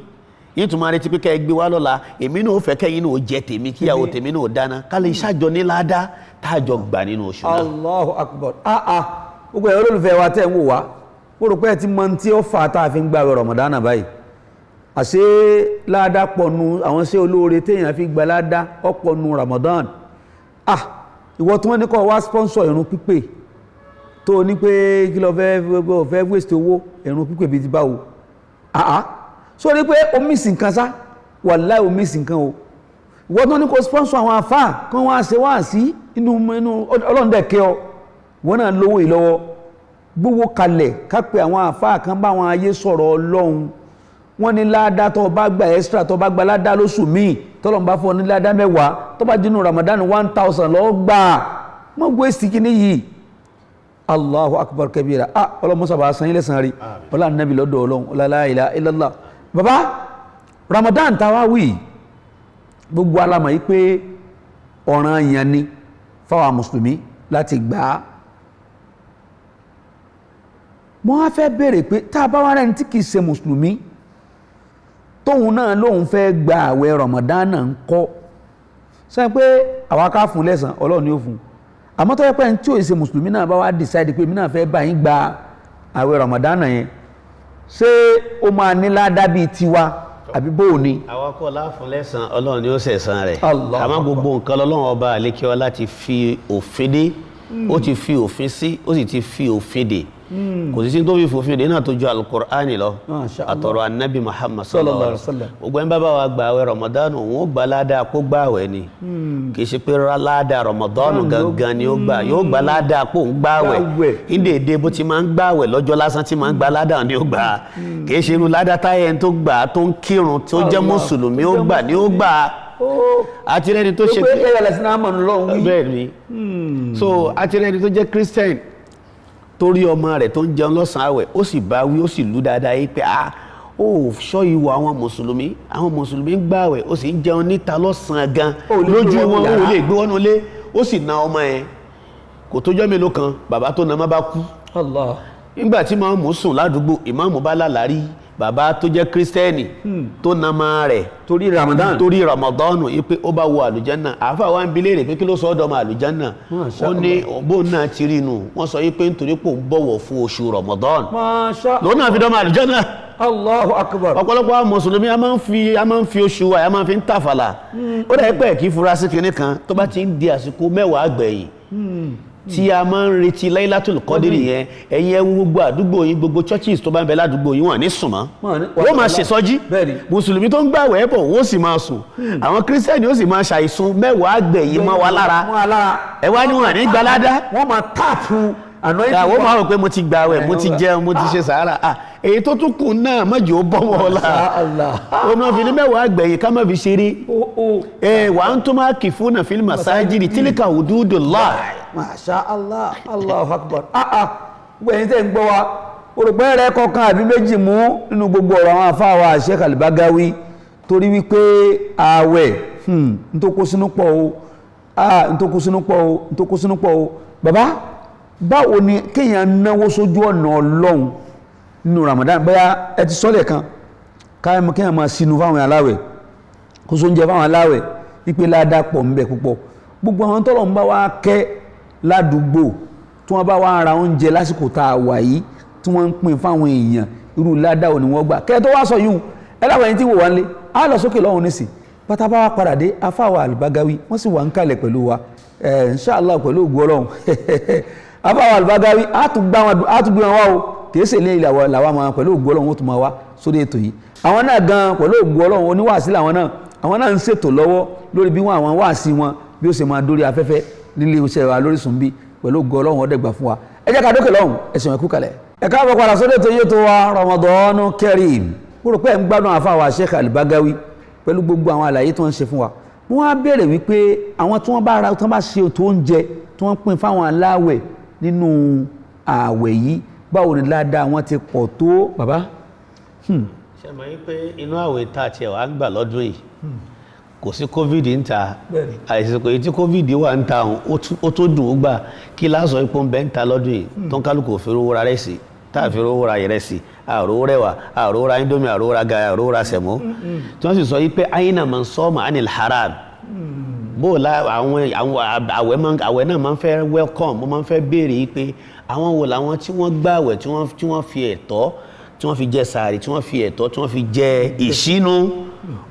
yìí tún máa retí pé kẹ́ ẹ gbé wá lọ́la èmi náà ó fẹ́ kẹ́yìn náà ó jẹ tèmi kíyàwó tèmi náà ó dáná ká lè ṣàjọ ní ládàá táàjọ gbà nínú oṣù náà. Allahu akbar. Gbogbo ẹ̀rọ olólùfẹ́ wa tẹ̀ ń wò wá ó rò pé ẹ ti mọ tí ó fà á tá a fi ń gbààwẹ̀ Ramadan báyìí àṣé ládàá pọ̀nù àwọn ṣé olóore téèyàn fi gba ládàá ọ̀pọ̀nù Ramadan. Ìwọ tí wọ́n ní kọ́ wá sponsor ìrun pípé tó ní pé kí lọ fẹ́ waste owó ìrun pípé bíi ti báwo so ní pé o miss nǹkan sá wàláhì o miss nǹkan o ìwọ tó ní kó sponsor àwọn àfáà kan wá ṣe wá sí inú ọlọ́ndẹ̀kẹ́ ọ wọ́n náà lówó ìlọ́wọ́ gbówó kalẹ̀ ká pé àwọn àfáà kan bá wọn ayé sọ̀rọ̀ Ọlọ́run wọ́n ní ládá tó bá gba extra tó bá gba ládá lóṣù míì tọ́lọ́n bá fún ọ ní ládá mẹ́wàá tó bá dínú Ramadan 1000 lọ́ọ́ gbà mọ́ gbé síkíní yìí Allahu akbar kabira ọlọ́mọ́sàbà sanyí lẹ́sàn rí ọlá nàbí lọ́dọ̀ Ọlọ́run la ilaha illallah bàbá Ramadan tàwa wí gbogbo alamọ̀ yìí pé ọ̀ranyàn ni fáwọn mùsùlùmí láti gbà á mo wá fẹ́ béèrè pé tá a bá wá rẹni tí kìí ṣe mùsùlùmí tóun náà lóun fẹ́ gba àwẹ̀ Ramadan náà ń kọ́ sẹ́yìn pé àwa ká fún lẹ́sàn Ọlọ́run ni ó fún àmọ́ tó yẹ pé ẹni tí ò ṣe mùsùlùmí náà bá wá decide pé mi náà fẹ́ bá yín gba àwẹ̀ Ramadan náà yẹn ṣé ó máa ní ládàá bíi tiwa àbí bóò ni. àwọn kọ́ láàfún lẹ́sàn Ọlọ́run ni ó ṣẹ̀san rẹ̀ àmọ́ gbogbo nǹkan lọ́lọ́run ọba àlékíọ́ láti fi òfin dé ó ti fi òfin sí ó sì ti fi òfin dé kò sí tó fi fòfin dé náà tó ju alukur'ani lọ àtọ̀rọ̀ anabi Muhammad sallallahu alaihi wasallam gbogbo ẹni bá bá wa gba àwẹ̀ Ramadan òun ó gba ládàá kó gba àwẹ̀ ni kì í ṣe pé ládàá Ramadan gangan ni ó gbà yóò gba ládàá kó ń gba àwẹ̀ ìdèdè bó ti máa ń gba àwẹ̀ lọ́jọ́ lásán tí máa ń gba ládàá ni ó gbà kì í ṣe irú ládàá táyẹ̀ ń tó gbà tó ń kírun tó jẹ́ mùsùlùmí ó gbà ni ó gbà àti rẹni tó ṣe pé bẹ́ẹ̀ ni so àti rẹni tó jẹ́ Christian torí ọmọ rẹ̀ tó ń jẹun lọ́sàn-án àwẹ̀ ó sì bá wí ó sì lù dáadáa yìí pé ó sọ ìwọ àwọn mùsùlùmí ń gbààwẹ̀ ó sì ń jẹun níta lọ́sàn-án gan lójú wọn ó lè gbé wọnú ilé ó sì na ọmọ yẹn kò tójọ́ mélòó kan bàbá tó na má bá kú nígbà tí màmú sùn ládùúgbò ìmáàmù bá lálàrí bàbá tó jẹ́ kírísítẹ́nì tó na máa rẹ̀ torí Ramadan yìí pé ó bá wọ àlùjánà àáfà wa ń bi léèrè pé kí ló sọ ọ́ dọ́mọ àlùjánà ó ní bóun náà ti rí inú wọ́n sọ yìí pé nítorí pé òun bọ̀wọ̀ fún oṣù Ramadan lòun náà fi dọ́mọ àlùjánà. Allahu akbar. ọ̀pọ̀lọpọ̀ àwọn mùsùlùmí a máa ń fi oṣù wa a máa fi ń tàfàlà ó dà pẹ́ kí furasí kinní kan tó bá ti ń di àsìkò mẹ́wàá gbẹ̀yìn tí a máa ń retí Laylatul Qadri yẹn ẹ̀yin ẹ̀wù gbogbo àdúgbò yín gbogbo churches tó bá ń bẹ ládùúgbò yín wọ́n ní sùn mọ́ wọ́n máa ṣèsọjí mùsùlùmí tó ń gbààwẹ̀ bọ̀ wọ́n sì máa sùn àwọn kírísítẹ́nì ó sì máa ṣàìsùn mẹ́wàá gbẹ̀yìn mọ́ wa lára ẹ wá ní wọn ní gbalada wọ́n máa tààpù àwọn máa rò pé mo ti gbààwẹ̀ mo ti jẹun mo ti ṣe sàárà èyí tó tún kù náà mọ̀jọ́ bọ́ wọn la ọmọ fi ní mẹ́wàá gbẹ̀yìn ká má fi ṣeré wa antum akifuna fil masajidi tilka hududullah. Masha Allah, Allahu akbar. Gbẹ̀yìn tẹ́ ń gbọ́ wa olùpẹ́ rẹ̀ kọ̀ọ̀kan àbí méjì mú nínú gbogbo ọ̀rọ̀ àwọn afáwà Sheikh Al-Bagawi torí wípé ààwẹ̀ ntókó sínú pọ̀ o bàbá báwo ni kéèyàn náwó sójú ọ̀nà Ọlọ́run nínú Ramadan bóyá ẹ ti sọ́lẹ̀ kan kéèyàn máa sinú fáwọn aláwẹ̀ kó so ń jẹ fáwọn aláwẹ̀ wípé ládàá pọ̀ ń bẹ púpọ̀ gbogbo àwọn tọ́lọ̀ ń bá wá kẹ́ ládùúgbò tí wọ́n bá wá ra oúnjẹ lásìkò tá a wà yìí tí wọ́n ń pín fáwọn èèyàn irú ládàá ò ní wọ́n gbà kẹ́ tó wá sọ yìí ẹlẹ́wọ̀n yìí tí wò wá ń lé á lọ sókè lọ́hùn nísì bàtà bá wá padà dé afáwà Al-Bagawi wọ́n sì wà ń kalẹ̀ pẹ̀lú wa inshallah pẹ̀lú ògùn ọlọ́run afáwà Al-Bagawi á tún gbé wọn wá o kìí ṣe ilé ìlàwọ̀ làwọn máa pẹ̀lú ògùn ọlọ́run ó tún máa wá sórí ètò yìí àwọn náà gan pẹ̀lú ògùn ọlọ́run oníwàásí làwọn náà ń ṣètò lọ́wọ́ lórí bí wọn àwọn wàásí wọn bí ó ṣe máa dórí afẹ́fẹ́ nílé iṣẹ́ wa lórísun bí pẹ̀lú ògùn ọlọ́run ọ̀dẹ́gbà fún wa ẹ jẹ́ ká dókè lọ́hùn ẹ̀sìn ẹ̀kú kalẹ̀ ẹ káàbọ̀ padà sórí ètò yìí tó wa Ramadan Kareem mo rò pé ẹ̀ ń gbádùn àfáwà Sheikh Al-Bagawi pẹ̀lú gbogbo àwọn àlàyé tó ń ṣe fún wa wọ́n á béèrè wípé àwọn tí wọ́n bá ra tí wọ́n bá ṣe ètò oúnjẹ tí wọ́n pín fáwọn aláwẹ̀ nínú ààwẹ̀ yìí báwo ni ládàá wọn ti pọ̀ tó bàbá. ṣe mọ̀ yín pé inú àwẹ̀ tá a tiẹ̀ wá gbà lọ́dún yìí kò sí covid ń ta àìsíkò èyí tí covid wà ń ta ó tó dùn ún gbà kí lásán ipò ń bẹ́ ń ta lọ́dún yìí tó ń kálukú òfin owó ra rẹ̀ sí tá a fi owó ra yẹrẹ sí àrò rẹwà àrò ra indomie àrò ra gàrí àrò ra sẹ̀mó tí wọ́n sì sọ yí pé aina man sọ́ọ̀mù anil haram bó la àwọn àwẹ̀ náà máa ń fẹ́ welcome mo máa ń fẹ́ béèrè yí pé àwọn wo làwọn tí wọ́n gbààwẹ̀ tí wọ́n fi ẹ̀tọ́ tí wọ́n fi jẹ sàárì tí wọ́n fi ẹ̀tọ́ tí wọ́n fi jẹ ìṣínú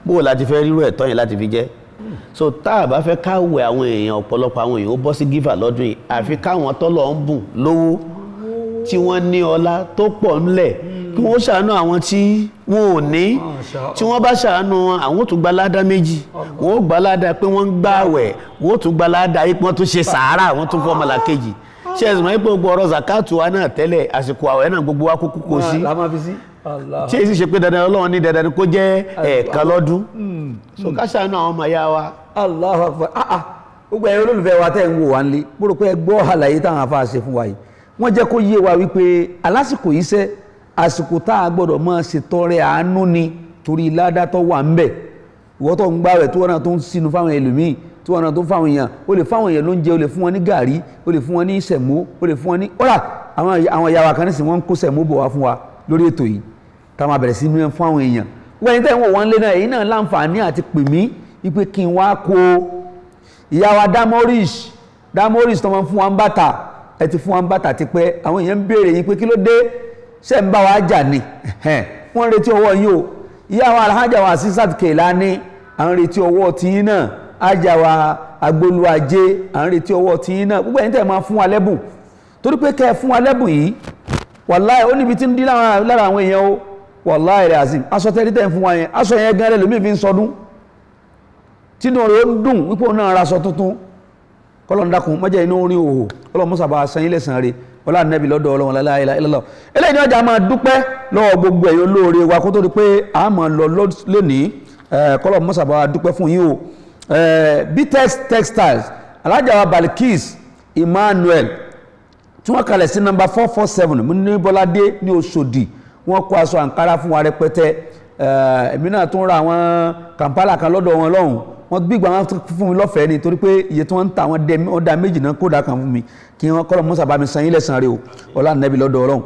bó la ti fẹ́ rírú ẹ̀tọ́ yẹn láti fi jẹ so tá a bá fẹ́ káwẹ̀ àwọn èèyàn ọ̀pọ̀lọpọ̀ àwọn èèyàn ó bọ́ sí gífà lọ́dún yìí àfi káwọn tọ́lọ̀ ń bùn lówó tí wọ́n ní ọlá tó pọ̀ ńlẹ̀ kí wọ́n ṣàánú àwọn tí wọn ò ní tí wọ́n bá ṣàánú àwọn ò tún gba ládá méjì wọ́n ó gba ládá pé wọ́n ń gbààwẹ̀ wọ́n ó tún gba ládá pé wọ́n tún ṣe sàárà wọ́n tún fọ́ ọmọlàkejì ṣe ẹ̀sùn máa ń pè gbogbo ọ̀rọ̀ zakatu wa náà tẹ́lẹ̀ àsìkò àwẹ̀ náà gbogbo wa kúkú kò sí tí èsì ṣe pé dandan Ọlọ́run ní dandan kó jẹ́ ẹ̀ẹ̀kan lọ́dún so ká ṣàánú àwọn ọmọ ya wa. Allahu Akbar gbogbo ẹ̀rọ olólùfẹ́ wa tẹ́ ń wò wá ń lé mo rò pé ẹ gbọ́ àlàyé táwọn afáà ṣe fún wa yìí wọ́n jẹ́ kó yé wa wípé alásìkò yìí sẹ́ àsìkò tá a gbọ́dọ̀ máa ṣètọrẹ àánú ni torí ládàtọ̀ wà ń bẹ̀ ìwọ́n tó ń gbààwẹ̀ tí wọ́n náà tó ń sínú fáwọn ẹlòmíì tí wọ́n náà tó ń fáwọn èèyàn ó lè fáwọn èèyàn lóúnjẹ ó lè fún wọn ní gàrí ó lè fún wọn ní sẹ̀mó ó lè fún wọn ní ọ̀rà àwọn ìyá wa kan nísìnyí wọ́n ń kó sẹ̀mó bọ̀ wá fún wa lórí ètò yìí ká máa bẹ̀rẹ̀ sí ní fún àwọn èèyàn wọ́n ẹni tẹ́ ń wò wọ́n lé náà èyí náà láǹfààní àti pè mí wípé kí n wá kó ìyá wa Damoris tó máa ń fún wa ń bàtà ẹ ti fún wa ń bàtà ti pẹ́ àwọn èèyàn ń béèrè yín pé kí ló dé ṣe ń bá wa jà ní wọ́n retí ọwọ́ yín o ìyá wa alhaja wa Asisat Kelani à ń retí ọwọ́ tiyín náà ajá wa Agbolúajé à ń retí ọwọ́ tiyín náà gbogbo ẹ̀yin tẹ́ máa fún wa lẹ́bùn torí pé kẹ́ ẹ fún wa lẹ́bùn yìí wàláì ó níbi tí ń dín lára àwọn èèyàn o wàláì rẹ̀ àzìm aṣọ tẹ́rí tẹ́ ń fún wa yẹn aṣọ yẹn gan lẹ́lòmíì fi ń sọdún tínú rẹ̀ ó dùn wípé òun náà ra aṣọ tuntun kọ́lọ̀ ń dákun mọ́jẹ́ inú orí òhò kọ́lọ̀ mọ́sà bá san ilẹ̀ san rẹ̀ ọlá nẹ́bí lọ́dọ̀ ọlọ́run la ilaha illallah eléyìí ni ọjà máa dúpẹ́ lọ́wọ́ gbogbo ẹ̀yin olóore wa kó tó di pé a máa lọ lónìí kọ́lọ̀ mọ́sà bá dúpẹ́ fún yín o Btex Textiles alájà wa Balikis Emmanuel tí wọ́n kalẹ̀ sí nọ́mbà 447 ní Bọ́ládé ní Òṣòdì wọ́n kó aṣọ àǹkárá fún wa rẹpẹtẹ èmi náà tún ra àwọn Kampala kan lọ́dọ̀ wọn lọ́hùn wọ́n gbígbà wọn fún mi lọ́fẹ̀ẹ́ ni torí pé iye tí wọ́n ń ta wọ́n dá méjì náà kódà kan fún mi kí wọ́n kọ́ lọ mọ́sà bá mi san yín lẹ́sàn-án rẹ o ọlá nẹ́bí lọ́dọ̀ ọlọ́run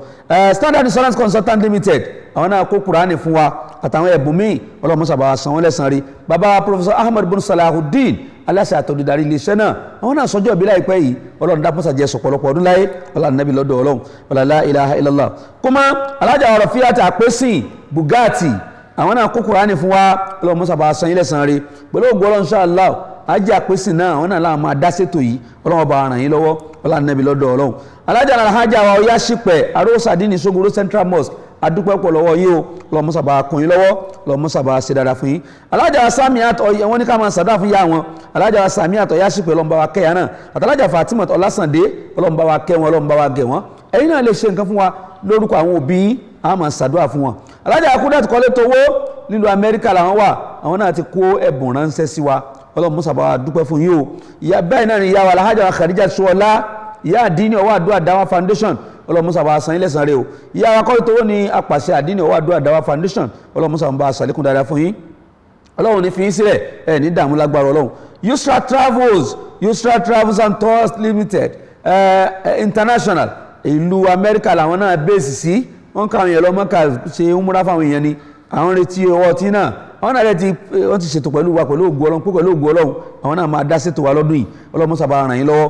Standard Insurance Consultant Limited àwọn náà kó Kùránì fún wa àtàwọn ẹ̀bùn míì ọlọ́run mọ́sà bá wa san wọ́n lẹ́sàn-án rẹ bàbá Professor Ahmed bin Salahuddin aláṣẹ àtòdìdarí iléeṣẹ́ náà àwọn náà sọjọ́ ìbílẹ̀ àìpẹ́ yìí ọlọ́run dá mọ́sà jẹ́ sọ̀pọ̀lọpọ̀ ọdún láyé ọlá nẹ́bí lọ́dọ̀ ọlọ́run ọlá la ilaha illallah kúmọ́ alájà ọ̀rọ̀ fíyàtà àpésìn Bugatti àwọn náà kó Kùránì fún wa ọlọ́run mọ́sà bá wa san yín lẹ́sàn-án rẹ pẹ̀lú ògbó ọlọ́run inshallah ajé àpèsè náà àwọn náà láwọn máa dá sétò yìí ọlọ́run bá ràn yín lọ́wọ́ ọlá nẹ́bí lọ́dọ̀ ọlọ́run alájà alhaja wa ọyá ṣípẹ̀ arósàdínì Sogoro Central Mosque adúpẹ́ pọ̀ lọ́wọ́ yín o ọlọ́run mọ́sà bá kún yín lọ́wọ́ ọlọ́run mọ́sà bá ṣe dáadáa fún yín alájà wa Samiat wọ́n ní ká máa sàdá fún yá wọn alájà wa Samiat ọyá ṣípẹ̀ ọlọ́run bá wa kẹ́ yà náà àtàlájà Fatima Ọlásàndé ọlọ́run bá wa kẹ́ wọn ọlọ́run bá wa gẹ̀ wọ́n ẹ̀yin náà lè ṣe nǹkan fún wa lórúkọ àwọn òbí yín a máa ṣàdúrà fún wọn alájà Akudat Kọ́lé Towó nílùú Amẹ́ríkà làwọn wà àwọn náà ti kó ẹ̀bùn ránṣẹ́ sí wa ọlọ́run mọ́sà bá wa dúpẹ́ fún yín o ìyá bẹ́ẹ̀ náà ni ìyá wa alhaja wa Khadija Ṣọlá ìyá àdínì ọwọ́ àdúrà dáwà foundation ọlọ́run mọ́sà bá wa san ilẹ̀ san rẹ̀ o ìyá wa Kọ́lé Towó ni apàṣẹ àdínì ọwọ́ àdúrà dáwà foundation ọlọ́run mọ́sà bá wa sàlékún dáadáa fún yín ọlọ́run ní fi yín sílẹ̀ ẹ̀ ní dààmú lágbára ọlọ́run Yusra Travels and Tours Limited International ìlú Amẹ́ríkà làwọn náà bẹ́ẹ̀sì sí wọ́n káwọn èèyàn lọ Mọ́kà ṣe ń múra fáwọn èèyàn ni àwọn retí ọwọ́ tí náà àwọn náà wọ́n ti ṣètò pẹ̀lú wa pẹ̀lú ògo Ọlọ́run pẹ̀lú ògo Ọlọ́run àwọn náà máa dá ṣètò wa lọ́dún yìí Ọlọ́run mọ́sàbá ràn yín lọ́wọ́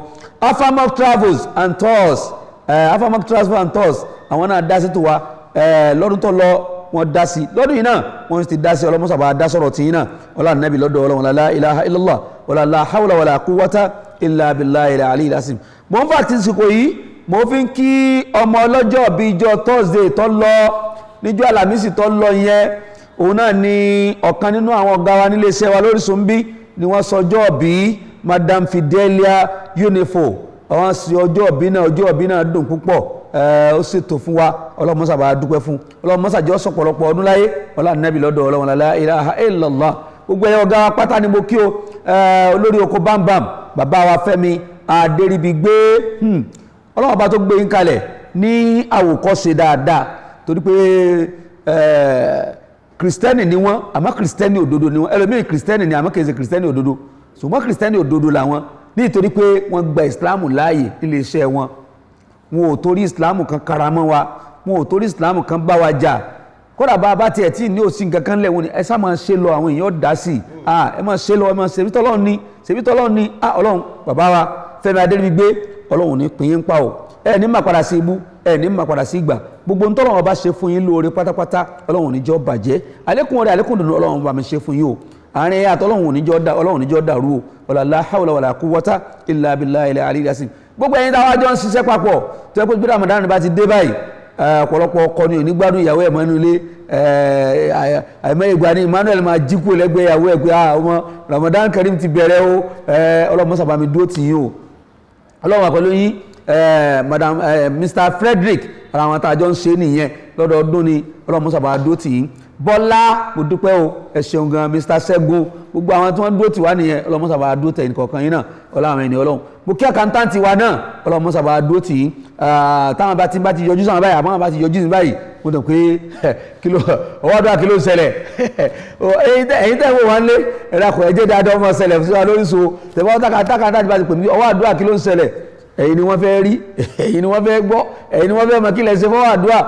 Afamok Travels and Tours Afamok Travels and Tours àwọn náà dá ṣètò wa lọ́dún tó lọ wọ́n dá sí lọ́dún yìí náà wọ́n ti dá sí Ọlọ́run mọ́sàbá dá sọ̀rọ̀ tí yín náà ọlá nàbì lọ́dọ̀ Ọlọ́run la ilaha illallah wala la hawla wala quwwata illa billahi al-aliyyil azim mo ń fà tí sìkò yìí mo fi ń kí ọmọ ọlọ́jọ́ bíi ijọ́ Thursday tó lọ níjọ́ Àlàmísì tó lọ yẹn òun náà ni ọ̀kan nínú àwọn ọ̀gá wa nílé iṣẹ́ wa lórísun bí ni wọ́n sọjọ́ bí Madam Fidelia Unifo àwọn sí ọjọ́ bí náà dùn púpọ̀ ó ṣètò fún wa Ọlọ́run mọ́sà bá dúpẹ́ fún Ọlọ́run mọ́sà jẹ́ ọ̀sọ̀pọ̀lọpọ̀ ọdún láyé ọlá nẹ́bì lọ́dọ̀ Ọlọ́run la ilaha illallah gbogbo ẹ̀yọ ọ̀gá wa pátá ni mo kí o olórí oko bámbàm bàbá wa Fẹ́mi Adéríbigbé Ọlọ́run bá tó gbé yín kalẹ̀ ní àwòkọ́ṣe dáadáa torí pé kristẹni ni wọ́n àmọ́ kristẹni òdodo ni wọ́n ẹlòmíì kristẹni ni àmọ́ kìí ṣe kristẹni òdodo ṣùgbọ́n kristẹni òdodo làwọn nítorí pé wọ́n gba ìsìláàmù láàyè nílé iṣẹ́ wọn wọn ò torí ìsìláàmù kan karamọ́ wa wọn ò torí ìsìláàmù kan bá wa jà kódà bá a bá tiẹ̀ tí ní òsì nǹkan kan lẹ̀ wọ́n ni ẹ sá máa ṣe lọ àwọn èèyàn dá sí ẹ máa ṣe lọ ẹ máa ṣèbí tọ́lọ́run ní Ọlọ́run bàbá wa Fẹ́mi Adéríbigbé Ọlọ́run ní pín yín pa o ẹ ní máa padà sí ibú ẹ ní máa padà sí ìgbà gbogbo ntọ́lọ́run bá ṣe fún yín lóore pátápátá Ọlọ́run níjọ́ bàjẹ́ àlékún rẹ̀ àlékún dùnú Ọlọ́run bá mi ṣe fún yín o àárín àti Ọlọ́run níjọ́ dàrú o wala la hawla wala quwwata illa billahi al-aliyyil azim gbogbo ẹ̀yin táwa jọ ń ṣiṣẹ́ papọ̀ tó yẹ pé bí Ramadan bá ti dé báyìí ọ̀pọ̀lọpọ̀ ọkọ ni onígbádùn ìyàwó ẹ̀ mọ́nú ilé àìmọ́ ìgbà ni Emmanuel máa jíkú lẹ́gbẹ̀ẹ́ ìyàwó ẹ̀ pé ọmọ Ramadan Kareem ti bẹ̀rẹ̀ o Ọlọ́run mọ́sà bá mi dúró tì yín o Ọlọ́run àpẹẹlú yín Madam Mr. Frederick ara àwọn tá a jọ ń ṣe nìyẹn lọ́dọọdún ni Ọlọ́run mọ́sà bá dúró tì yín Bọ́lá mo dúpẹ́ o ẹ ṣeun gan Mr. Ṣẹ́gun gbogbo àwọn tí wọ́n dúró tì wá nìyẹn Ọlọ́run mọ́sà bá dúró tẹ̀yìn kọ̀ọ̀kan yín náà Ọlọ́run ẹni Ọlọ́run mo kí àkántáǹtì wa náà Ọlọ́run mọ́sà bá dúró tì yín táwọn bá ti yọjú sáwọn báyìí àbáwọn bá ti yọjú sí báyìí mo dùn pé ọwọ́ àdúrà kí ló ń ṣẹlẹ̀ ẹ̀yin tẹ́ wò wọ́n lé ẹ̀dàkọ̀ ẹ̀jẹ̀ dáadáa ọmọ ṣẹlẹ̀ fún wa lórí so tẹ̀wọ́n tákàtà bá ti pè mí ọwọ́ àdúrà kí ló ń ṣẹlẹ̀ ẹ̀yin ni wọ́n fẹ́ rí ẹ̀yin ni wọ́n fẹ́ gbọ́ ẹ̀yin ni wọ́n fẹ́ mọ̀ kí lẹ̀ ṣe fọwọ́ àdúrà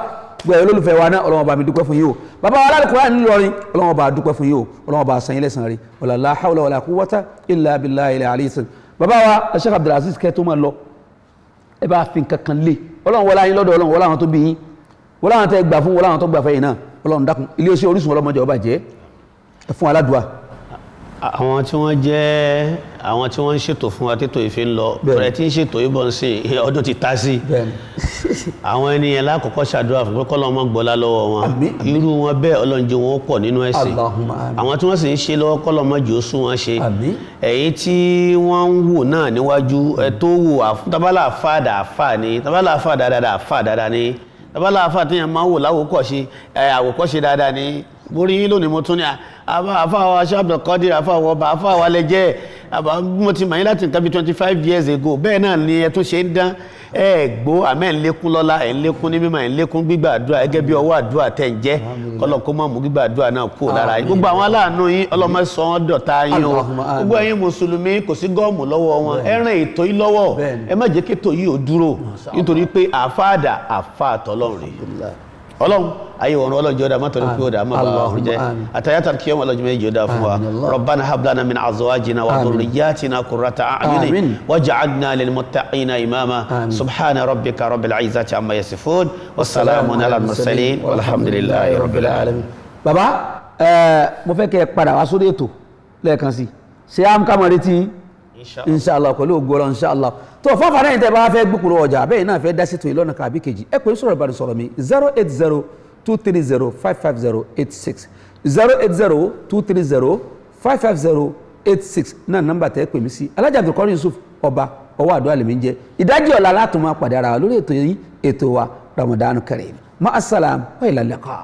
gbọ́ ẹ̀ olólùfẹ́ wa náà Ọlọ́run bá mi dúpẹ́ fún yín o bàbá wa Al-Qur'an nílọrin Ọlọ́run bá dúpẹ́ fún yín o Ọlọ́run bá san yín lẹ́san rí wala la hawla wala quwwata illa billahi al-aliyyil azim bàbá wa Sheikh Abdulaziz kẹ́ tó máa lọ ẹ bá fi nǹkan kan lé Ọlọ́run wọlá yín lọ́dọ̀ Ọlọ́run wọlá àwọn tó bí yín wọlá àwọn tẹ́ gbà fún wọlá àwọn tó gbà fẹ́yìn náà Ọlọ́run dákun ilé iṣẹ́ Orísun ọlọ́mọdé ọba jẹ́ ẹ fún aládùá. àwọn tí wọ́n jẹ́ àwọn tí wọ́n ń ṣètò fún wa tètò ìfẹ́ ń lọ bẹ̀rẹ̀ tí ń ṣètò ìbọn ń sìn ọdún ti ta sí àwọn ènìyàn lákọ̀ọ́kọ́ ṣàdúrà fún pé kọ́lọ́ mọ́ gbọ́lá lọ́wọ́ wọn irú wọn bẹ́ẹ̀ Ọlọ́run jẹ́ wọn pọ̀ nínú ẹ̀sìn àwọn tí wọ́n sì ń ṣe lọ́wọ́ kọ́lọ́ mọ́ jù ó sún wọn ṣe èyí tí wọ́n ń wò náà níwájú ẹ tó wò tábàlà àfáàdà àfáà ni tábàlà àfáàdà dáadáa àfáà dáadáa ni tábàlà àfáà tí yẹn máa ń wò láwòkọ́ṣe àwòkọ́ṣe dáadáa ni borí yín lónìí mo tún ní àfáà Abdul Qadir àfáà wa lẹ́jẹ́ mo ti mọ̀ yín láti nǹkan bí 25 years ago bẹ́ẹ̀ náà ni ẹ tún ṣe ń dán gbó àmẹ́ ń lékún lọ́lá ẹ̀ ń lékún ní mímọ́ ẹ̀ ń lékún gbígbà àdúrà gẹ́gẹ́ bí ọwọ́ àdúrà tẹ̀ ń jẹ́ kọ́lọ̀ kó mọ̀ mú gbígbà àdúrà náà kú lára yín gbogbo àwọn aláàánú yín ọlọ́mọ sọ wọ́n dọ̀tá yín o gbogbo ẹ̀yin mùsùlùmí kò sí gọ́ọ̀mù lọ́wọ́ wọn ẹ ràn ètò yìí lọ́wọ́ ẹ má jẹ́ kétò yìí ò dúró nítorí pé àfáàdà àfáà tọ́lọ́run Ọlọ́run ayé wọn Ọlọ́run jọdá mọ́tò ní pé ó dá mọ́ bá wọn jẹ́ àtàyàtà kí ọmọ Ọlọ́run méjì jọdá fún wa Rabbana hab lana min azwajina wa dhurriyyatina qurrata a'yunin waj'alna lil muttaqina imama subhana rabbika rabbil izzati amma yasifun wassalamun ala al mursalin walhamdulillahi rabbil alamin. bàbá mo fẹ́ kẹ́ padà wá sórí ètò lẹ́ẹ̀kan sí ṣé am ká mọ̀ retí inshallah pẹ̀lú ògbóró inshallah tó fọ́fà náà tẹ́ bá fẹ́ gbùkúrò ọjà bẹ́ẹ̀ náà fẹ́ dá sí tó ìlọ́nà kàbí kejì ẹ pè sọ̀rọ̀ ìbára sọ̀rọ̀ mi 08023055086 08023055086 náà nọ́mbà tẹ́ pè mí sí Alhaji Abdul Qadir Yusuf ọba ọwọ́ àdúrà lèmi ń jẹ́ ìdájí ọ̀la látùmọ̀ pàdé ara wa lórí ètò yìí ètò wa Ramadan Kareem ma'assalam wa ila liqa.